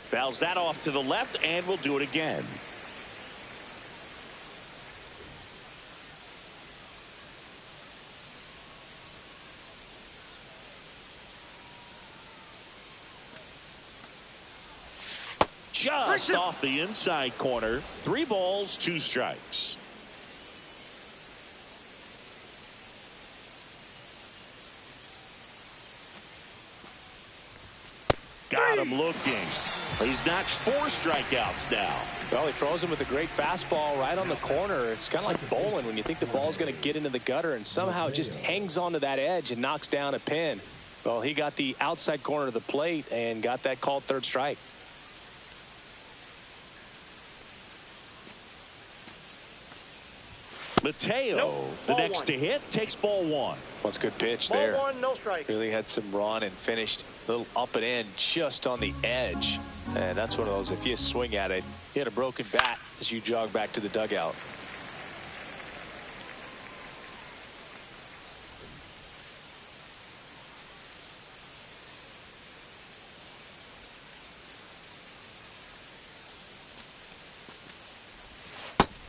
Fouls that off to the left, and we'll do it again. Just off the inside corner. 3 balls, 2 strikes. Got him looking. He's notched 4 strikeouts now. Well, he throws him with a great fastball right on the corner. It's kind of like bowling when you think the ball's going to get into the gutter and somehow just hangs onto that edge and knocks down a pin. Well, he got the outside corner of the plate and got that called 3rd strike. Mateo, the next to hit, takes ball 1. Well, it's a good pitch there. Ball 1, no strike. Really had some run and finished a little up and in just on the edge. And that's one of those, if you swing at it, you hit a broken bat as you jog back to the dugout.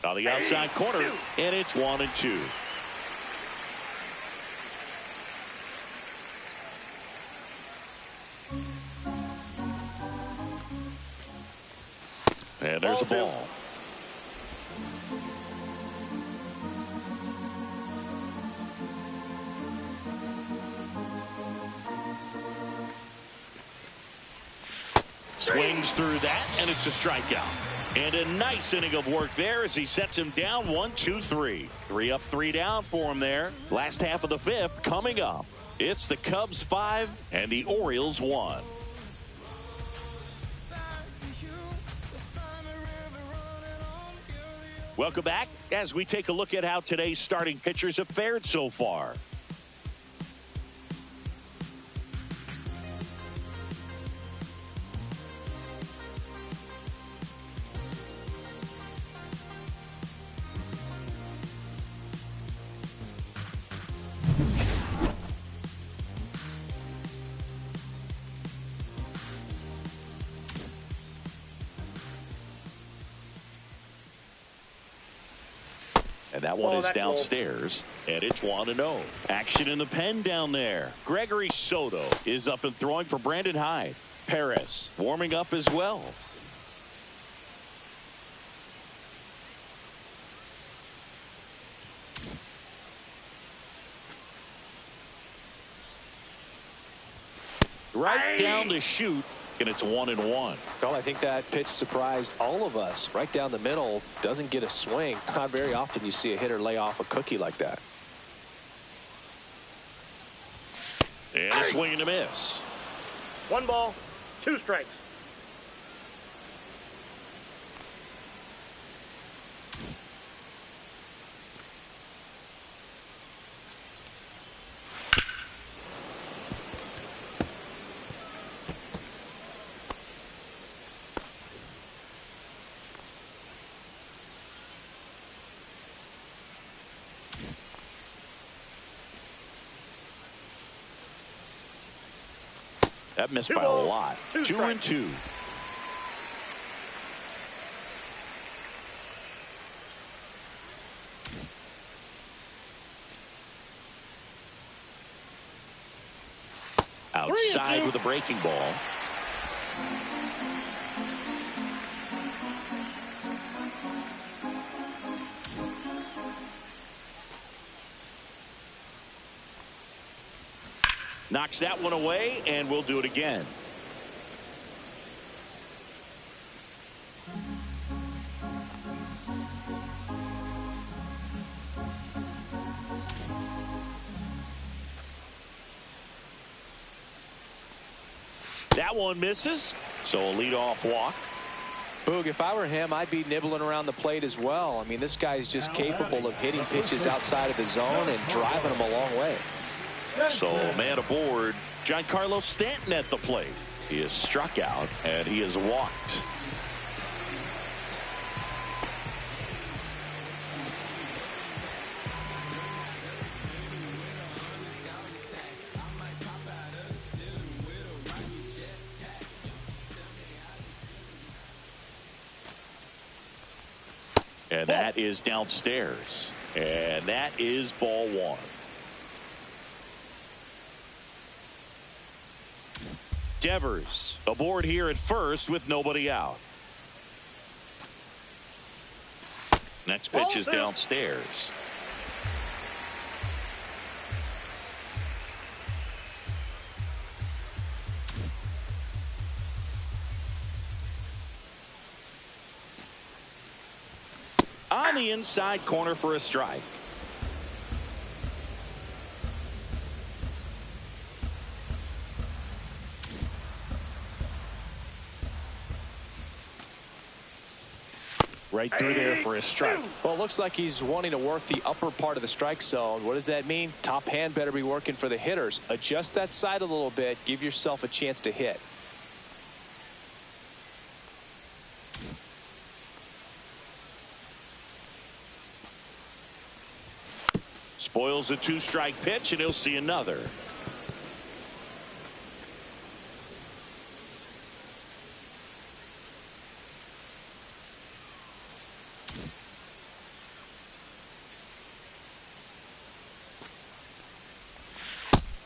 On the outside corner, and it's 1-2. And there's a ball. Swings through that, and it's a strikeout. And a nice inning of work there as he sets him down 1-2-3. 3 up, 3 down for him there. Last half of the 5th coming up. It's the Cubs 5 and the Orioles 1. Welcome back as we take a look at how today's starting pitchers have fared so far. And that one is downstairs, and it's 1-0. Action in the pen down there. Gregory Soto is up and throwing for Brandon Hyde. Perez warming up as well. Right down the chute. And it's 1-1. Well, I think that pitch surprised all of us. Right down the middle, doesn't get a swing. Not very often you see a hitter lay off a cookie like that. And a swing and a miss. 1 ball, 2 strikes. That missed by a lot. 2-2. Outside with a breaking ball. Knocks that one away, and we'll do it again. That one misses, so a leadoff walk. Boog, if I were him, I'd be nibbling around the plate as well. I mean, this guy's just capable of hitting pitches outside of the zone and driving them a long way. So a man aboard, Giancarlo Stanton at the plate. He is struck out and he is walked. And that is downstairs. And that is ball 1. Devers aboard here at first with nobody out. Next pitch is downstairs. On the inside corner for a strike. Right through there for a strike. Well, it looks like he's wanting to work the upper part of the strike zone. What does that mean? Top hand better be working for the hitters. Adjust that side a little bit. Give yourself a chance to hit. Spoils a 2-strike pitch, and he'll see another.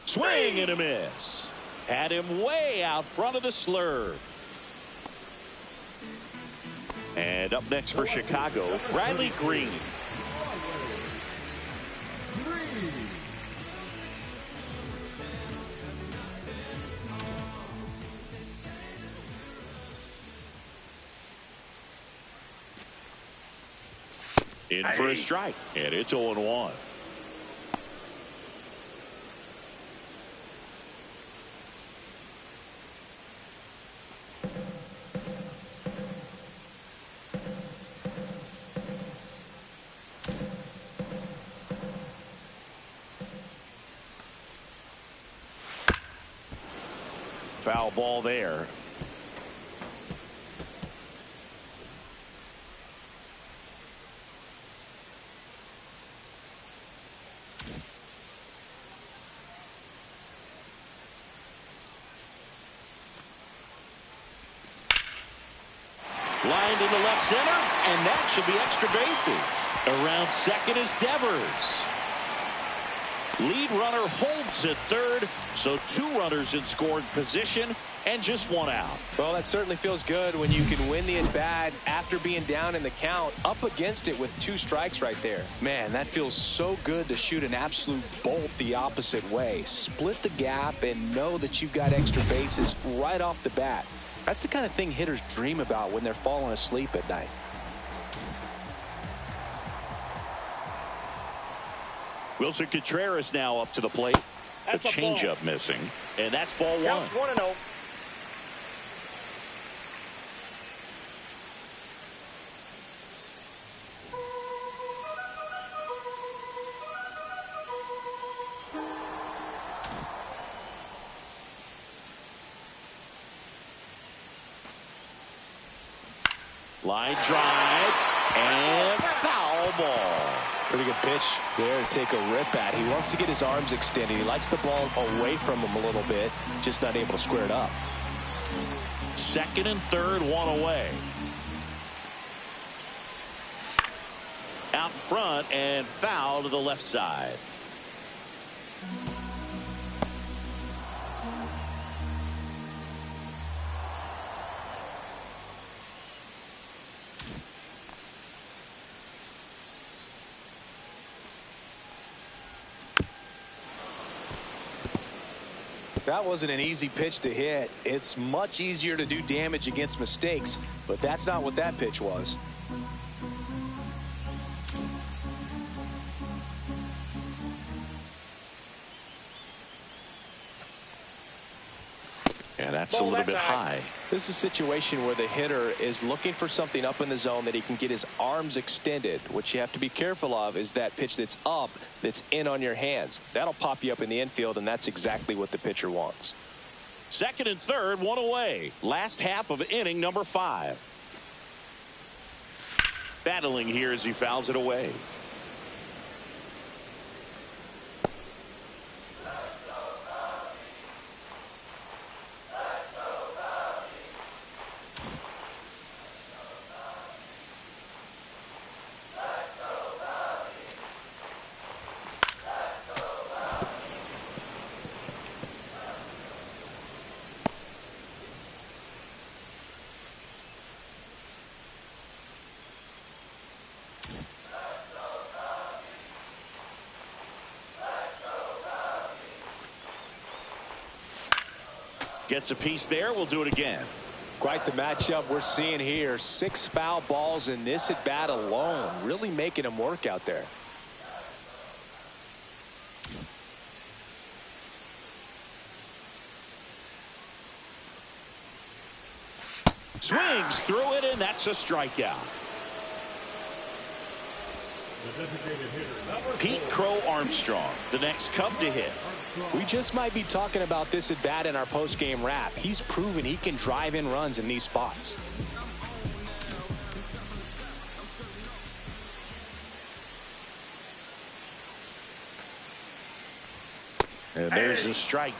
Swing and a miss. Had him way out front of the slurve. And up next for Chicago, Riley Green. In for a strike, and it's 0-1. Foul ball there. Lined into left center, and that should be extra bases. Around second is Devers. Lead runner holds at third, so 2 runners in scoring position and just 1 out. Well, that certainly feels good when you can win the at-bat after being down in the count, up against it with 2 strikes right there. Man, that feels so good to shoot an absolute bolt the opposite way. Split the gap and know that you've got extra bases right off the bat. That's the kind of thing hitters dream about when they're falling asleep at night. Wilson Contreras now up to the plate. That's a a ball. changeup missing, and that's ball 1. Counts 1-0. Line drive and foul ball. Pretty good pitch there to take a rip at. He wants to get his arms extended. He likes the ball away from him a little bit, just not able to square it up. Second and third, 1 away. Out in front and foul to the left side. That wasn't an easy pitch to hit. It's much easier to do damage against mistakes, but that's not what that pitch was. Yeah, that's a little bit high. This is a situation where the hitter is looking for something up in the zone that he can get his arms extended. What you have to be careful of is that pitch that's up, that's in on your hands. That'll pop you up in the infield, and that's exactly what the pitcher wants. Second and third, 1 away. Last half of inning number 5. Battling here as he fouls it away. Gets a piece there. We'll do it again. Quite the matchup we're seeing here. 6 foul balls in this at bat alone, really making him work out there. Swings through it, and that's a strikeout. The designated hitter, number Pete 4. Crow Armstrong, the next Cub to hit. We just might be talking about this at bat in our post-game wrap. He's proven he can drive in runs in these spots. And there's a strike.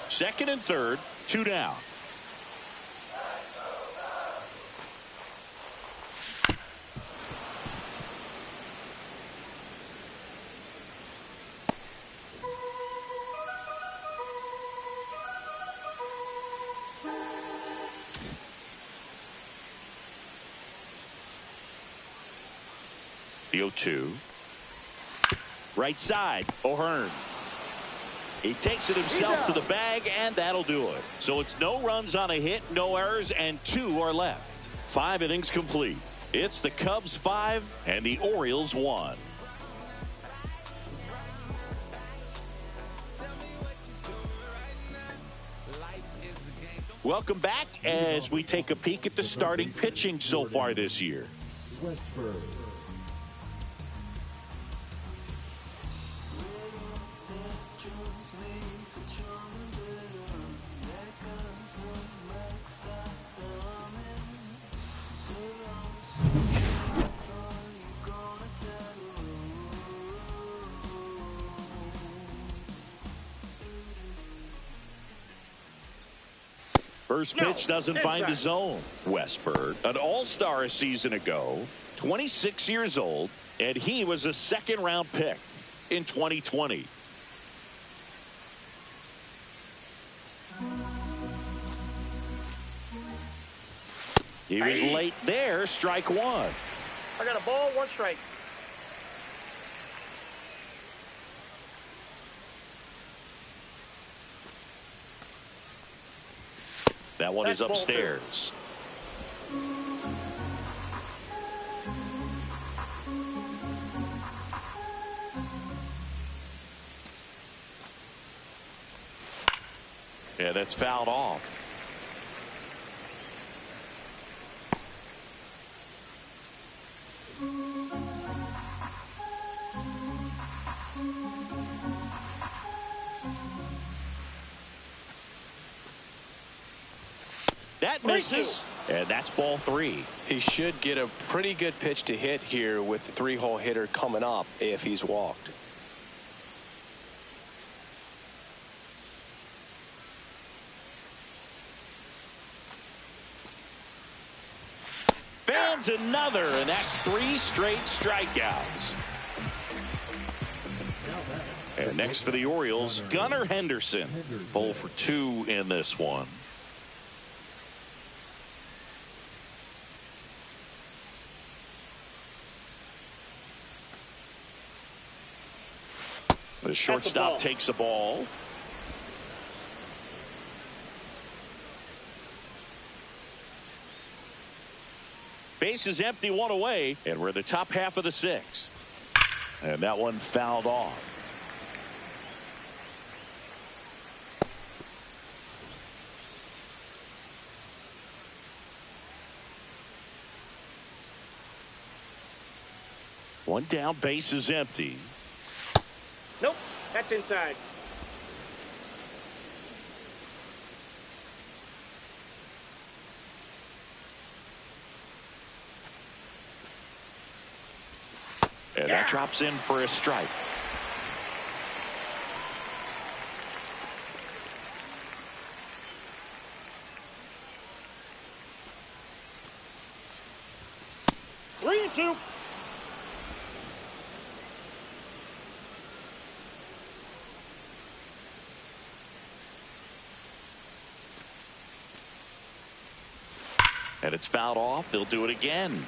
Second and third, 2 down. The 0-2. Right side, O'Hearn. He takes it himself to the bag, and that'll do it. So it's no runs on a hit, no errors, and 2 are left. 5 innings complete. It's the Cubs 5 and the Orioles 1. Welcome back as we take a peek at the starting pitching so far this year. Westberg. First pitch doesn't find the zone. Westberg, an all-star a season ago, 26 years old, and he was a second-round pick in 2020. He was late there, strike 1. I got a ball, 1 strike. That one is upstairs. Yeah, that's fouled off. That misses, and that's ball 3. He should get a pretty good pitch to hit here with the 3-hole hitter coming up if he's walked. Fans another, and that's 3 straight strikeouts. And next for the Orioles, Gunnar Henderson. 0 for 2 in this one. The shortstop takes the ball. Base is empty, 1 away, and we're in the top half of the 6th. And that one fouled off. One down, base is empty. Nope, that's inside. And that drops in for a strike. Three and 2. And it's fouled off. They'll do it again.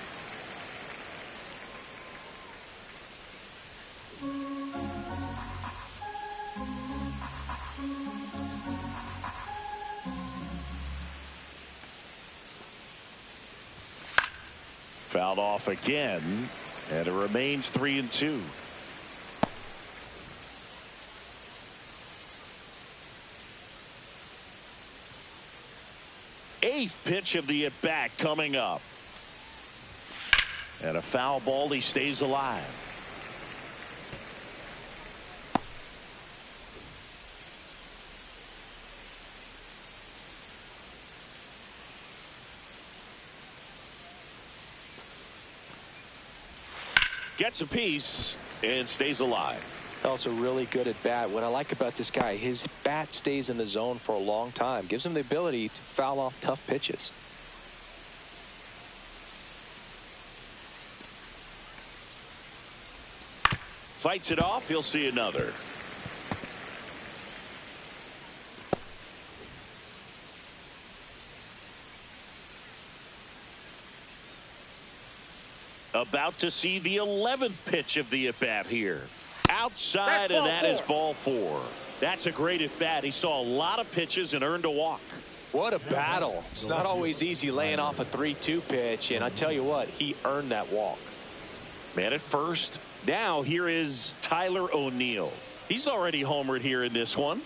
Fouled off again, and it remains 3 and 2. Eighth pitch of the at-bat coming up. And a foul ball. He stays alive. Gets a piece and stays alive. Also really good at bat. What I like about this guy, his bat stays in the zone for a long time. Gives him the ability to foul off tough pitches. Fights it off. He'll see another. About to see the 11th pitch of the at-bat here. Outside, and that is ball 4. That's a great at bat. He saw a lot of pitches and earned a walk. What a battle. It's not always easy laying off a 3-2 pitch, and I tell you what, he earned that walk. Man at first. Now here is Tyler O'Neill. He's already homered here in this one.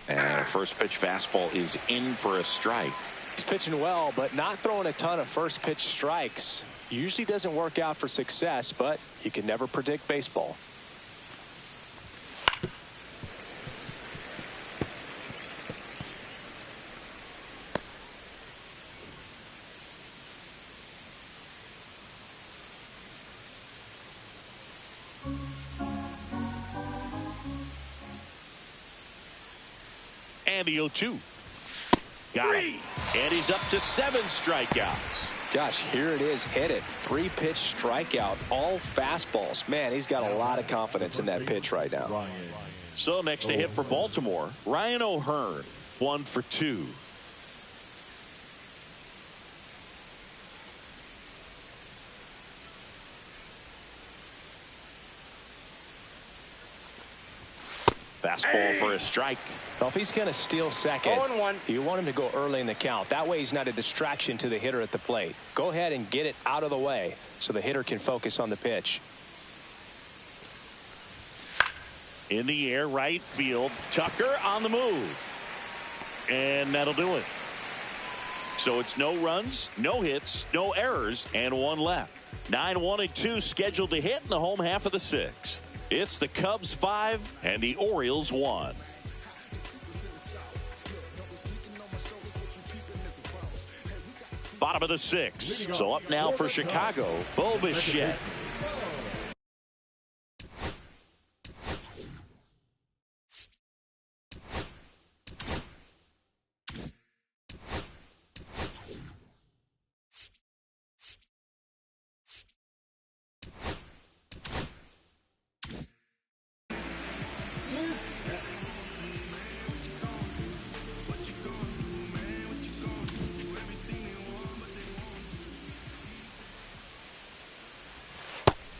And a first pitch fastball is in for a strike. He's pitching well, but not throwing a ton of first pitch strikes. Usually doesn't work out for success, but you can never predict baseball. And the 0-2. Got him. And he's up to 7 strikeouts. Gosh, here it is. Hit it. 3-pitch strikeout. All fastballs. Man, he's got a lot of confidence in that pitch right now. So next to hit for Baltimore, Ryan O'Hearn, 1 for 2. Fastball for a strike. Well, if he's going to steal second, 0-1. you want him to go early in the count. That way he's not a distraction to the hitter at the plate. Go ahead and get it out of the way so the hitter can focus on the pitch. In the air, right field. Tucker on the move. And that'll do it. So it's no runs, no hits, no errors, and 1 left. 9-1 and 2 scheduled to hit in the home half of the 6th. It's the Cubs 5 and the Orioles 1. Bottom of the 6th. So up now for Chicago, Bo Bichette.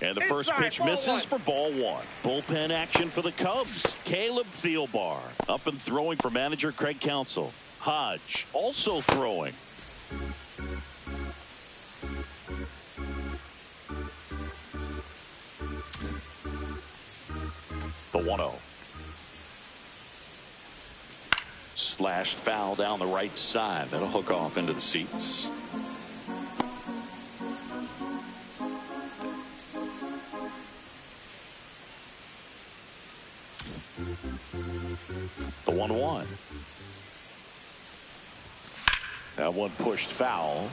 And the first pitch misses for ball 1. Bullpen action for the Cubs. Caleb Thielbar up and throwing for manager Craig Counsell. Hodge also throwing. The 1-0. Slashed foul down the right side. That'll hook off into the seats. The 1-1. That one pushed foul.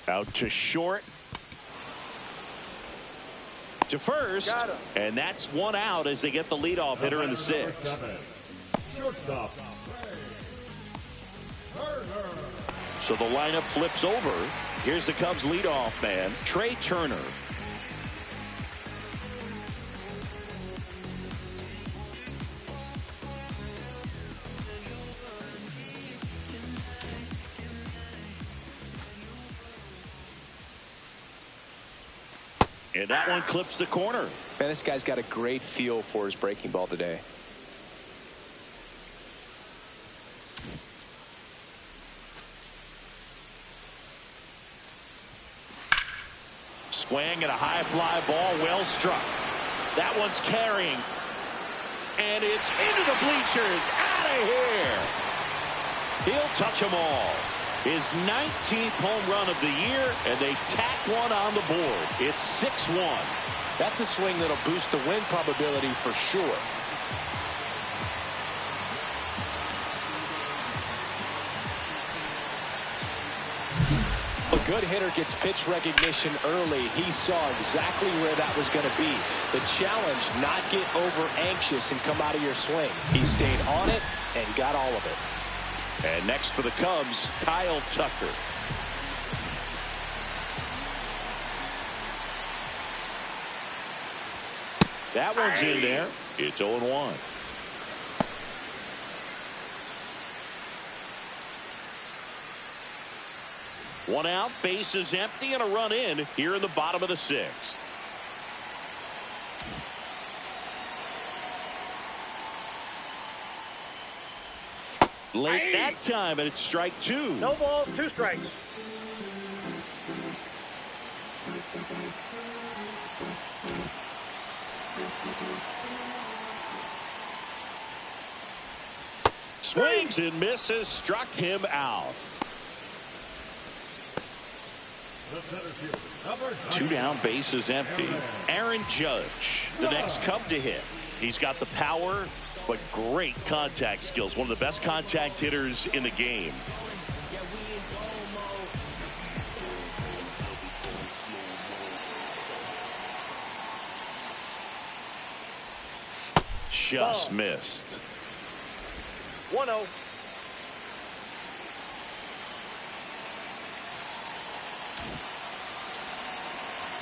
Out to short. To first. And that's 1 out as they get the leadoff hitter in the 6th. So the lineup flips over. Here's the Cubs leadoff man, Trey Turner. And that one clips the corner. Man, this guy's got a great feel for his breaking ball today. Swing and a high fly ball, well struck. That one's carrying. And it's into the bleachers. Out of here. He'll touch them all. His 19th home run of the year, and they tack one on the board. It's 6-1. That's a swing that'll boost the win probability for sure. A good hitter gets pitch recognition early. He saw exactly where that was going to be. The challenge, not get over anxious and come out of your swing. He stayed on it and got all of it. And next for the Cubs, Kyle Tucker. That one's in there. It's 0-1. One out, base is empty, and a run in here in the bottom of the 6th. Late that time, and it's strike 2. No balls, 2 strikes. Swings and misses, struck him out. 2 down, base is empty. Aaron Judge, the next Cub to hit. He's got the power, but great contact skills. One of the best contact hitters in the game. Just missed. 1-0.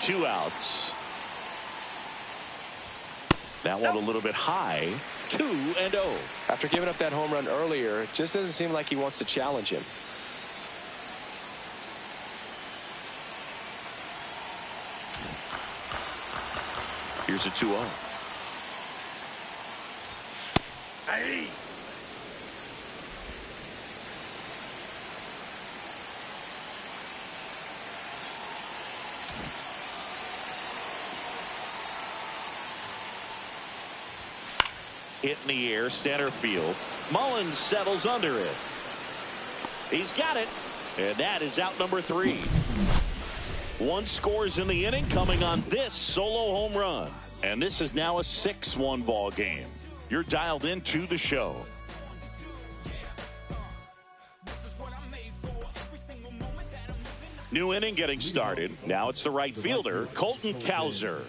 Two outs. That one a little bit high. 2-0. After giving up that home run earlier, it just doesn't seem like he wants to challenge him. Here's a 2-0. Hey. Hit in the air, center field. Mullins settles under it. He's got it, and that is out number 3. 1 scores in the inning, coming on this solo home run. And this is now a 6-1 ball game. You're dialed into the show. New inning getting started. Now it's the right fielder, Colton Cowser.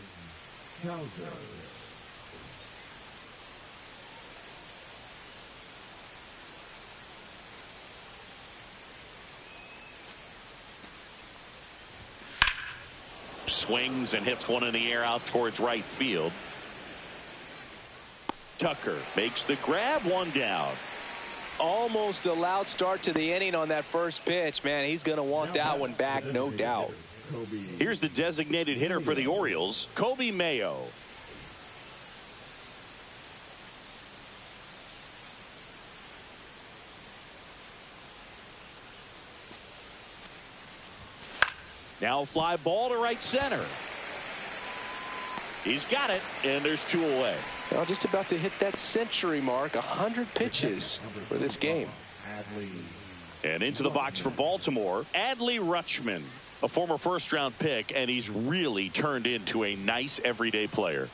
Swings and hits one in the air out towards right field. Tucker makes the grab, 1 down. Almost a loud start to the inning on that first pitch. Man, he's going to want that one back, no doubt. Here's the designated hitter for the Orioles, Kobe Mayo. Now a fly ball to right center. He's got it, and there's 2 away. Well, just about to hit that century mark, 100 pitches for this game. And into the box for Baltimore, Adley Rutschman, a former first-round pick, and he's really turned into a nice everyday player.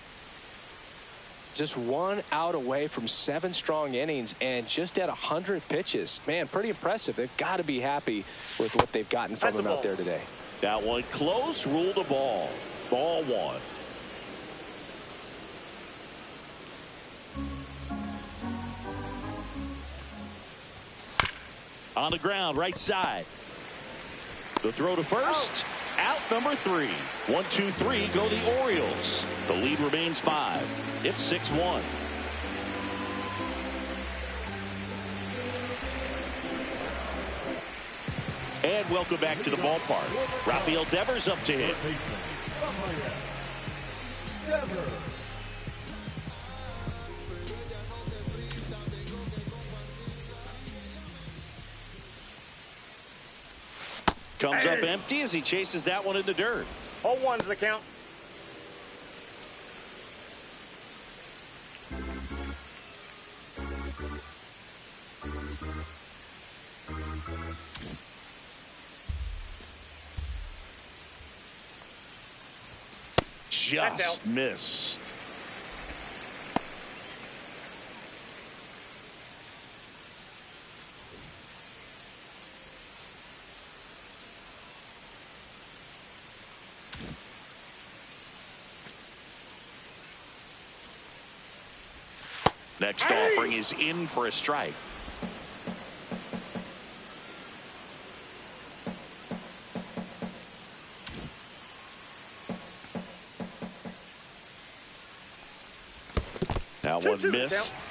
Just 1 out away from 7 strong innings and just at 100 pitches. Man, pretty impressive. They've got to be happy with what they've gotten from him out there today. That one close, ruled a ball. Ball 1. On the ground, right side. The throw to first. Out number 3. 1, 2, 3 go the Orioles. The lead remains 5. It's 6-1. And welcome back to the ballpark. Rafael Devers up to hit. Comes up empty as he chases that one in the dirt. 0-1's the count. Just missed. Next offering is in for a strike. That one 2-2 the missed. count.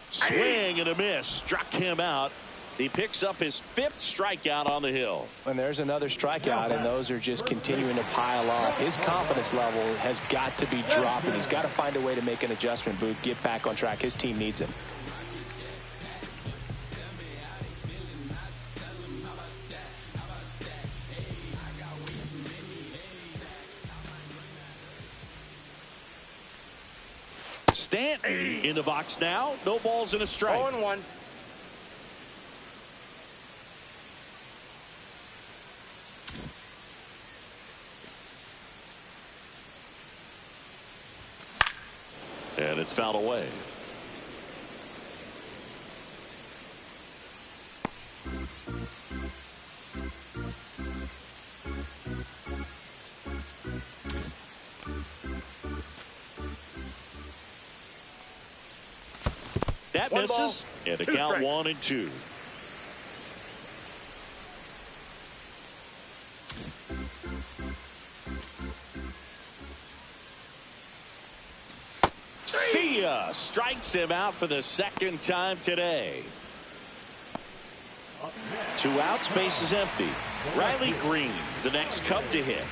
Swing and a miss. Struck him out. He picks up his 5th strikeout on the hill. And there's another strikeout, and those are just continuing to pile up. His confidence level has got to be dropping. He's got to find a way to make an adjustment, Boog, get back on track. His team needs him. Stanton in the box now. No balls and a strike. 0-1. And it's fouled away. That One misses. ball, And a 2 count strikes. 1-2. See ya. Strikes him out for the 2nd time today. 2 outs, base is empty. Riley Green, the next Cub to hit.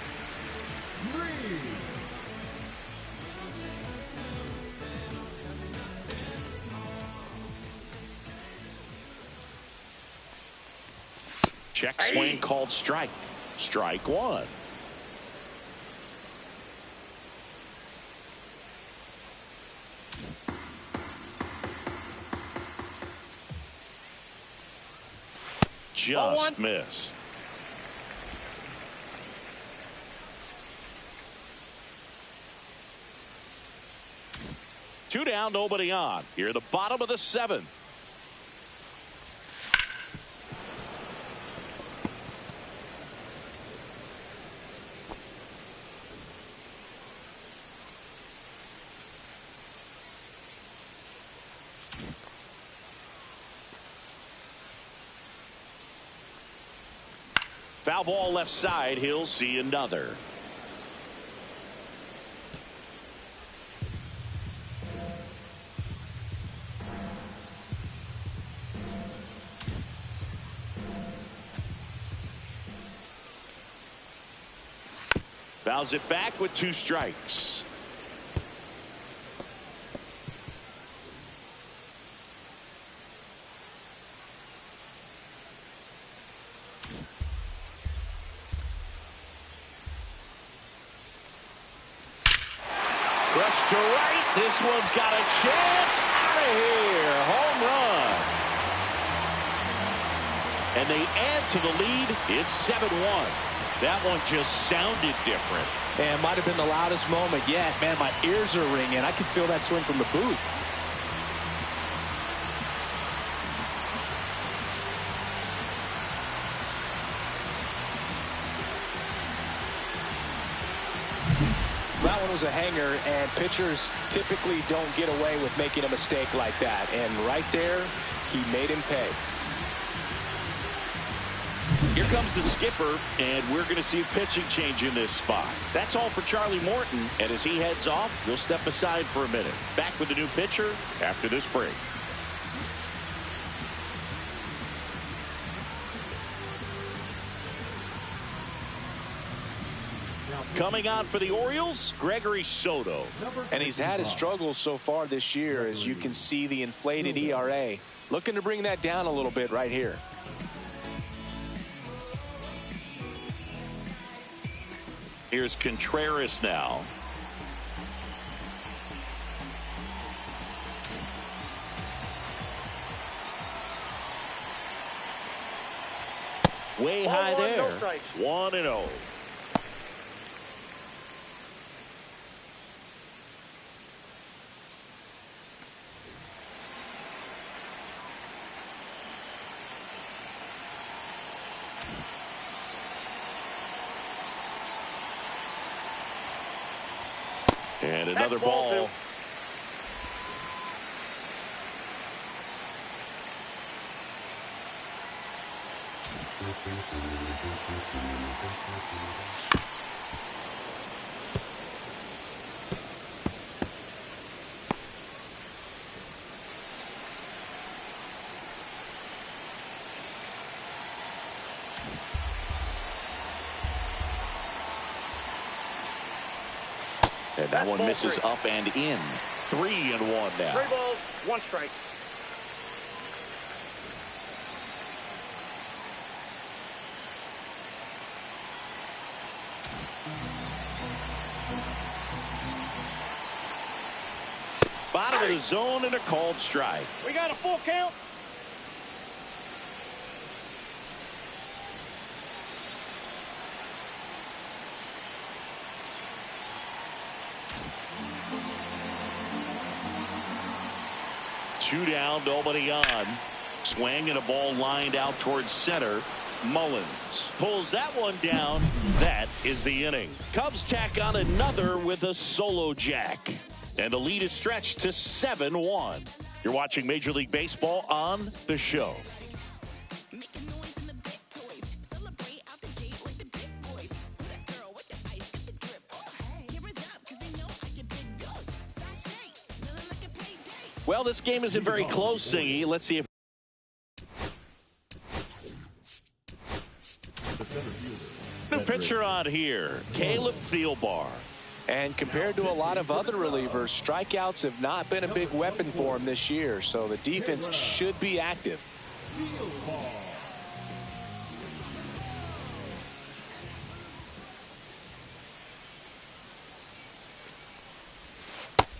Check swing called strike. Strike 1. Just missed. Two down, nobody on. Here at the bottom of the 7th. Foul ball left side. He'll see another. Fouls it back with 2 strikes. Crushed to right. This one's got a chance. Out of here. Home run. And they add to the lead. It's 7-1. That one just sounded different. And might have been the loudest moment yet. Man, my ears are ringing. I can feel that swing from the booth. That one was a hanger, and pitchers typically don't get away with making a mistake like that. And right there, he made him pay. Here comes the skipper, and we're going to see a pitching change in this spot. That's all for Charlie Morton, and as he heads off, we'll step aside for a minute. Back with the new pitcher after this break. Coming on for the Orioles, Gregory Soto. And he's had his struggles so far this year, as you can see the inflated ERA. Looking to bring that down a little bit right here. Here's Contreras now. Way high there. No strikes. 1-0. And another That's ball ball. 2. And that one misses up and in. 3-1 now. 3 balls, 1 strike. Bottom of the zone and a called strike. We got a full count. Two down, nobody on. Swing and a ball lined out towards center. Mullins pulls that one down. That is the inning. Cubs tack on another with a solo jack. And the lead is stretched to 7-1. You're watching Major League Baseball on The Show. Well, this game isn't very close, Singy. Let's see if new pitcher on here, Caleb Thielbar. And compared to a lot of other relievers, strikeouts have not been a big weapon for him this year, so the defense should be active.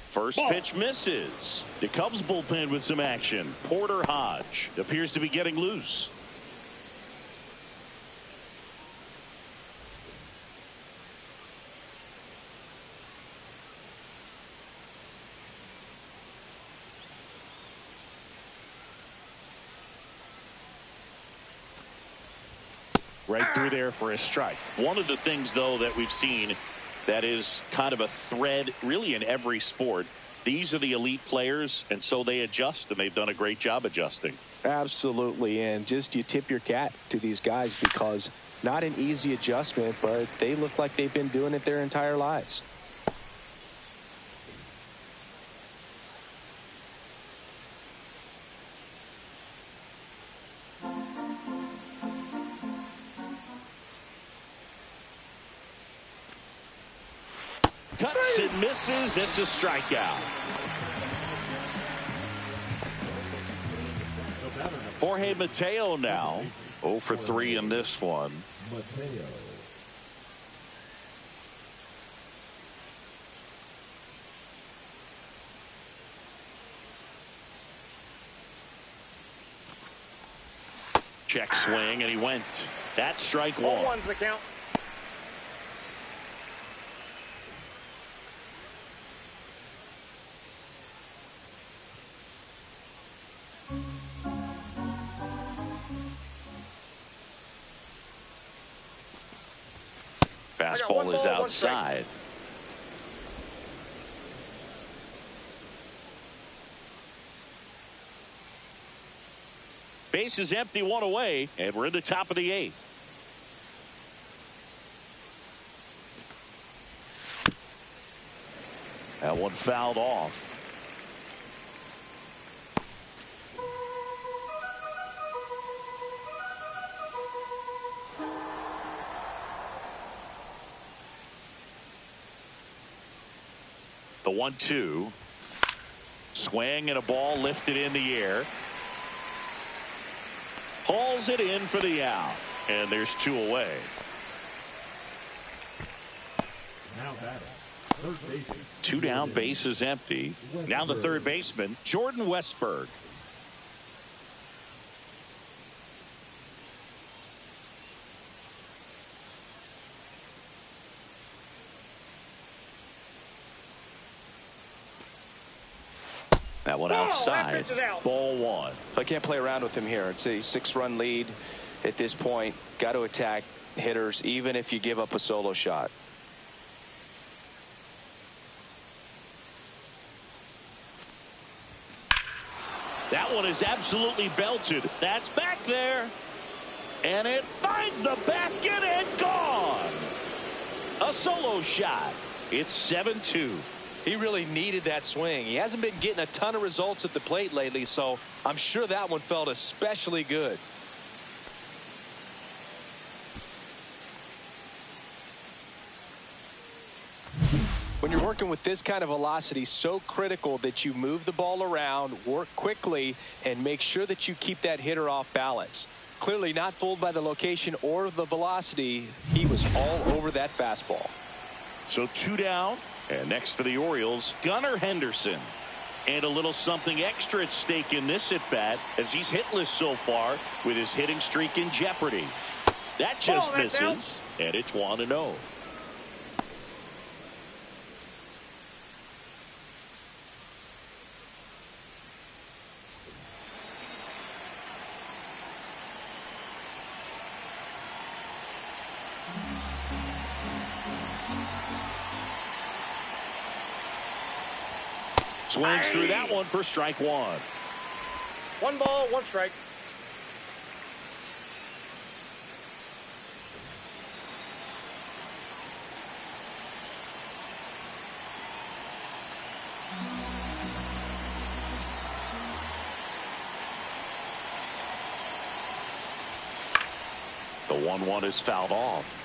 First pitch misses. The Cubs bullpen with some action. Porter Hodge appears to be getting loose. Right through there for a strike. One of the things, though, that we've seen that is kind of a thread really in every sport. These are the elite players, and so they adjust, and they've done a great job adjusting. Absolutely, and just you tip your cap to these guys because not an easy adjustment, but they look like they've been doing it their entire lives. Cuts and misses. It's a strikeout. Jorge Mateo now 0 for 3 in this one. Check swing, and he went. That's strike 1. 1's the count. Fastball is outside. Base is empty, 1 away, and we're in the top of the 8th. That one fouled off. The 1-2. Swing and a ball lifted in the air. Hauls it in for the out. And there's 2 away. Now batting, third baseman. 2 down, base is empty. Now the third baseman, Jordan Westberg. That one outside. Ball 1. I can't play around with him here. It's a 6-run lead at this point. Got to attack hitters even if you give up a solo shot. That one is absolutely belted. That's back there. And it finds the basket and gone. A solo shot. It's 7-2. He really needed that swing. He hasn't been getting a ton of results at the plate lately, so I'm sure that one felt especially good. When you're working with this kind of velocity, so critical that you move the ball around, work quickly, and make sure that you keep that hitter off balance. Clearly not fooled by the location or the velocity. He was all over that fastball. So 2 down, and next for the Orioles, Gunnar Henderson. And a little something extra at stake in this at-bat as he's hitless so far with his hitting streak in jeopardy. That just misses, and it's 1-0. Swings through that one for strike one. 1 ball, 1 strike. The 1-1 is fouled off.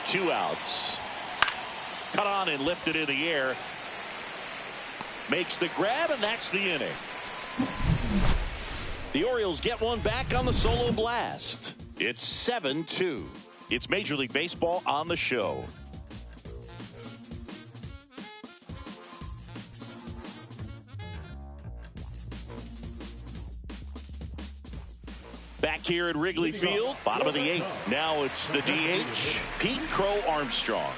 Two outs. Cut on and lifted in the air. Makes the grab, and that's the inning. The Orioles get one back on the solo blast. It's 7-2. It's Major League Baseball on the show. Back here at Wrigley Field, bottom of the 8th. Now it's the DH, Pete Crow Armstrong.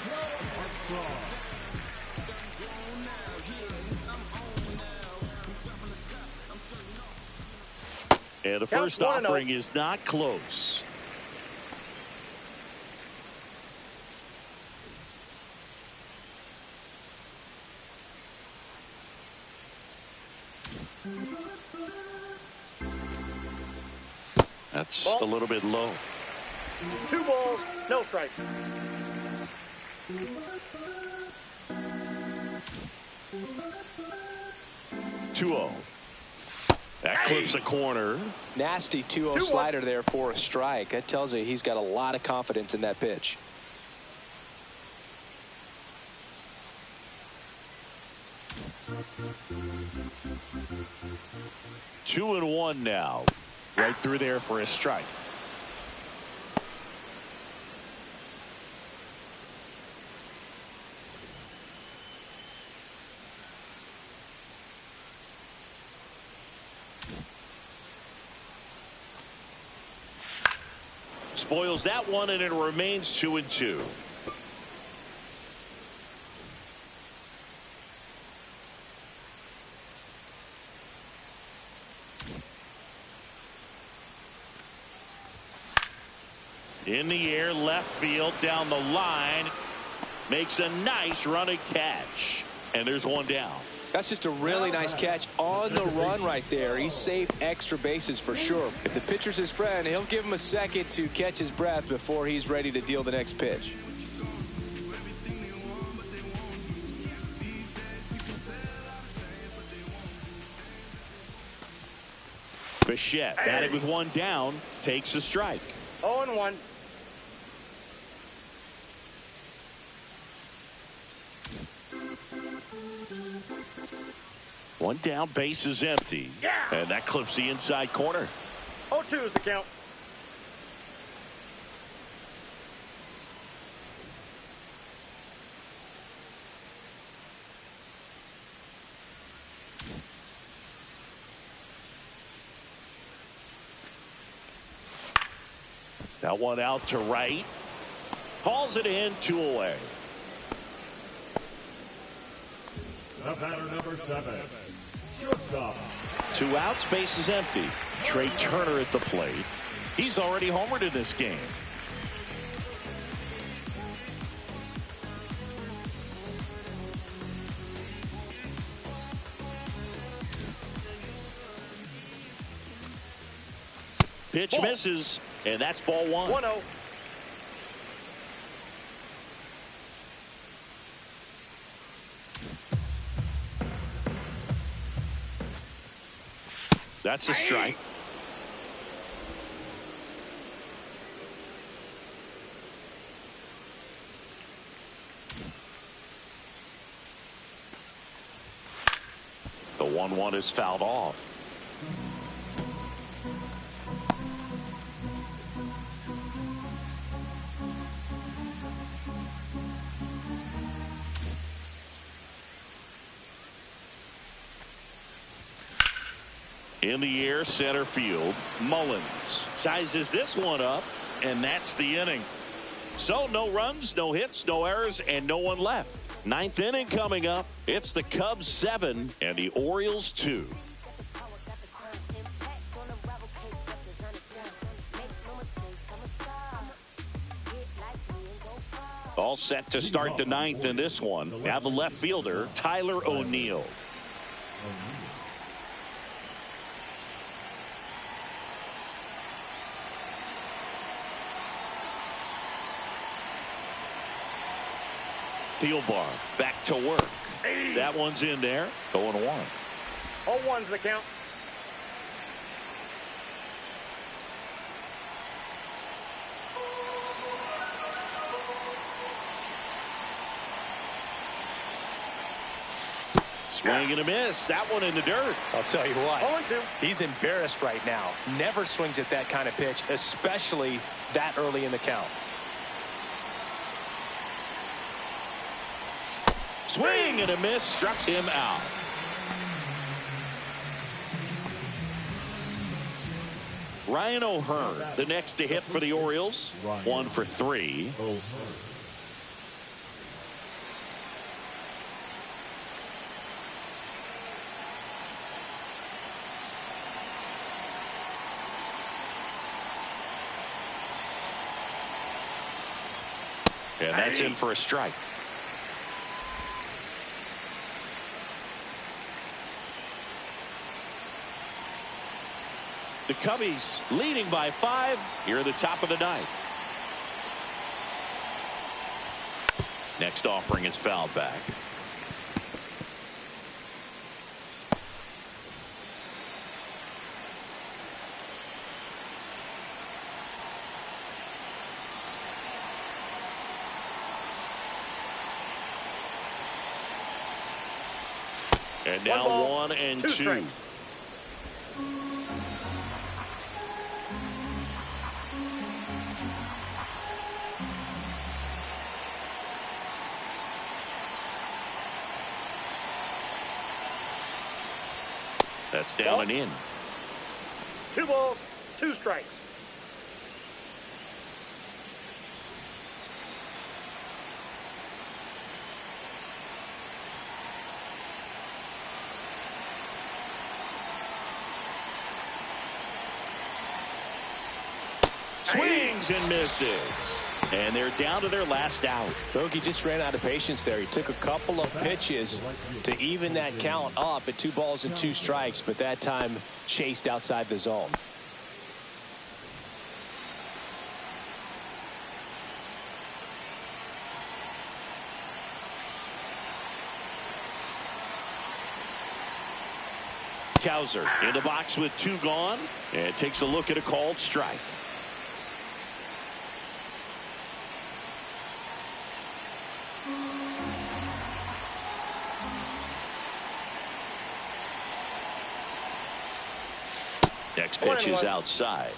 And the first offering is not close. That's a little bit low. 2 balls, no strikes. Two-0. That clips a corner. Nasty 2-0 slider there for a strike. That tells you he's got a lot of confidence in that pitch. Two and one now. Right through there for a strike. Spoils that one, and it remains 2-2. In the air, left field, down the line. Makes a nice running catch. And there's one down. That's just a really nice catch on the run right there. He saved extra bases for sure. If the pitcher's his friend, he'll give him a second to catch his breath before he's ready to deal the next pitch. Bichette batting with one down, takes a strike. 0-1. One down, base is empty. Yeah. And that clips the inside corner. 0-2 is the count. That one out to right. Calls it in, 2 away. The batter number 7, shortstop. 2 outs, base is empty. Trey Turner at the plate. He's already homered in this game. Pitch misses, and that's ball 1. 1-0. That's a strike. The 1-1 is fouled off. In the air, center field. Mullins sizes this one up, and that's the inning. So no runs, no hits, no errors, and no one left. 9th inning coming up. It's the Cubs 7 and the Orioles 2. All set to start the 9th in this one. Now the left fielder, Tyler O'Neill. Thielbar back to work. That one's in there. 0-1. 0-1's the count. Swing and a miss. That one in the dirt. I'll tell you what. 0-2. He's embarrassed right now. Never swings at that kind of pitch, especially that early in the count. Swing and a miss. Struck him out. Ryan O'Hearn, the next to hit for the Orioles. 1 for 3. And that's in for a strike. The Cubbies leading by 5 here at the top of the 9th. Next offering is fouled back. And now 1 and 2. That's down and in. 2 balls, 2 strikes. Swings and misses. And they're down to their last out. Bogey just ran out of patience there. He took a couple of pitches to even that count up at 2 balls and 2 strikes, but that time chased outside the zone. Cowser in the box with 2 gone, and takes a look at a called strike. Next pitch is outside.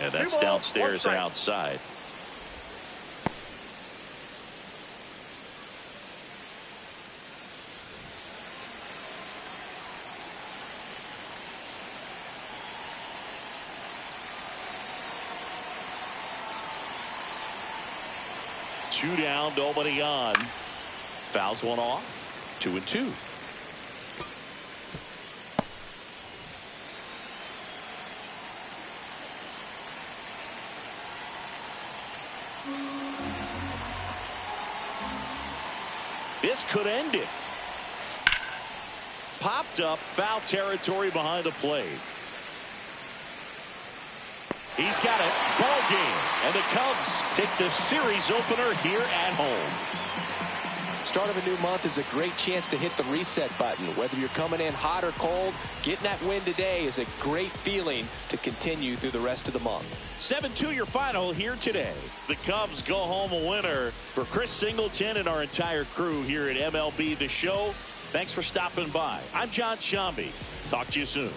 And that's downstairs and outside. Two down, nobody on. Fouls one off. 2 and 2. could end it. Popped up, foul territory behind the plate. He's got it. Ball game. And the Cubs take the series opener here at home. Start of a new month is a great chance to hit the reset button. Whether you're coming in hot or cold, getting that win today is a great feeling to continue through the rest of the month. 7-2 your final here today. The Cubs go home a winner. For Chris Singleton and our entire crew here at MLB The Show, thanks for stopping by. I'm John Shambi. Talk to you soon.